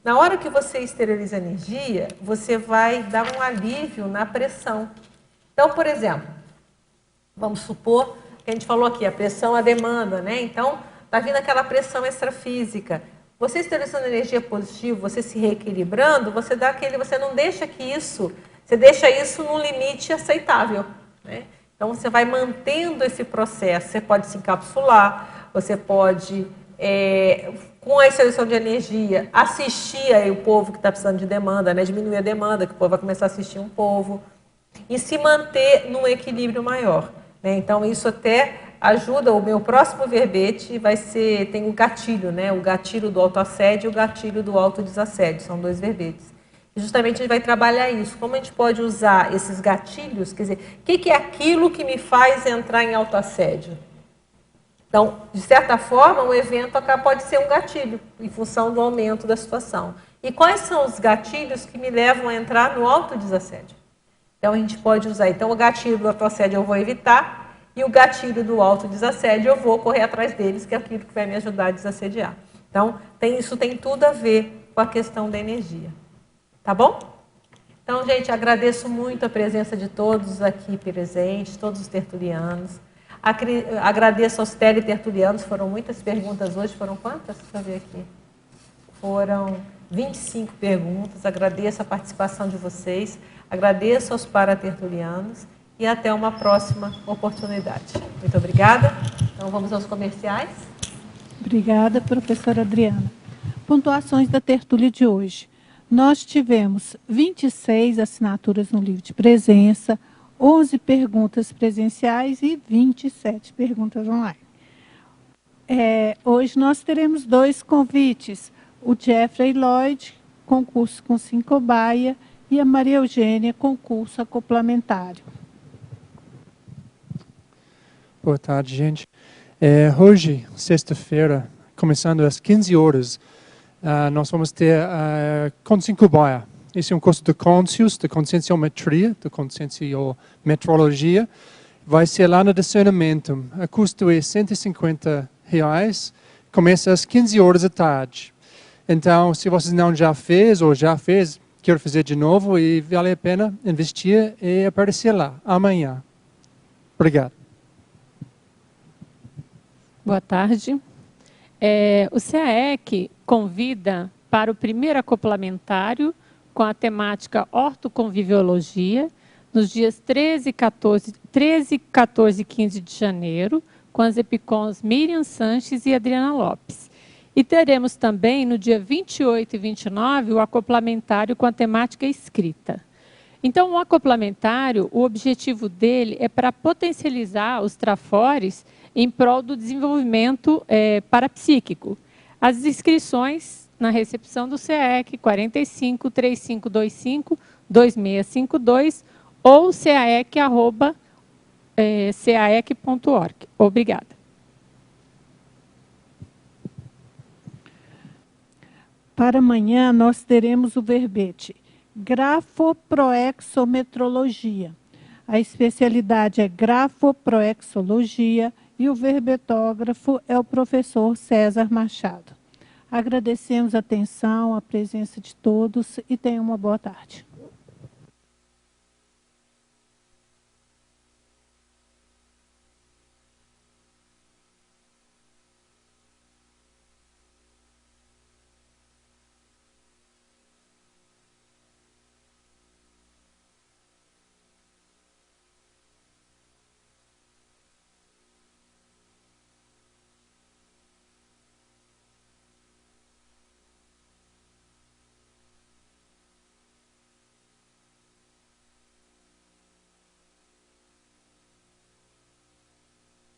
Na hora que você esteriliza energia, você vai dar um alívio na pressão. Então, por exemplo, vamos supor que a gente falou aqui, a pressão, a demanda, né? Então, está vindo aquela pressão extrafísica. Você esterilizando energia positiva, você se reequilibrando, você não deixa você deixa isso num limite aceitável, né? Então, você vai mantendo esse processo. Você pode se encapsular, você pode, com a esterilização de energia, assistir aí o povo que está precisando de demanda, né? Diminuir a demanda, que o povo vai começar a assistir um povo, e se manter num equilíbrio maior. Né? Então, isso até ajuda. O meu próximo verbete tem um gatilho, né? O gatilho do autoassédio e o gatilho do autodesassédio, são 2 verbetes. E justamente a gente vai trabalhar isso, como a gente pode usar esses gatilhos, quer dizer, o que é aquilo que me faz entrar em autoassédio? Então, de certa forma, o evento pode ser um gatilho, em função do aumento da situação. E quais são os gatilhos que me levam a entrar no autodesassédio? Então, a gente pode usar, o gatilho do autoassédio eu vou evitar, e o gatilho do autodesassédio eu vou correr atrás deles, que é aquilo que vai me ajudar a desassediar. Então, isso tem tudo a ver com a questão da energia. Tá bom? Então, gente, agradeço muito a presença de todos aqui presentes, todos os tertulianos. Agradeço aos teletertulianos, foram muitas perguntas hoje, foram quantas? Deixa eu ver aqui. Foram 25 perguntas, agradeço a participação de vocês, agradeço aos paratertulianos e até uma próxima oportunidade. Muito obrigada. Então, vamos aos comerciais. Obrigada, professora Adriana. Pontuações da tertúlia de hoje. Nós tivemos 26 assinaturas no livro de presença, 11 perguntas presenciais e 27 perguntas online. Hoje nós teremos 2 convites, o Jeffrey Lloyd, concurso com 5 cobaia, e a Maria Eugênia, concurso acoplamentário. Boa tarde, gente. Hoje, sexta-feira, começando às 15 horas, nós vamos ter com 5 cobaia. Esse é um curso de Conscius, de conscienciometria, de conscienciometrologia. Vai ser lá no discernimento. O custo é R$150. Começa às 15 horas da tarde. Então, se vocês não já fez ou já fez, quero fazer de novo e vale a pena investir e aparecer lá amanhã. Obrigado. Boa tarde. O CAEC convida para o primeiro acoplamentário com a temática Hortoconviviologia, nos dias 13, 14 e 15 de janeiro, com as EPICONs Miriam Sanches e Adriana Lopes. E teremos também, no dia 28 e 29, o acoplamentário com a temática escrita. Então, o acoplamentário, o objetivo dele é para potencializar os trafores em prol do desenvolvimento parapsíquico. As inscrições na recepção do CAEC 45 3525 2652 ou caec@caec.org. Obrigada. Para amanhã, nós teremos o verbete grafoproexometrologia. A especialidade é grafoproexologia e o verbetógrafo é o professor César Machado. Agradecemos a atenção, a presença de todos e tenham uma boa tarde.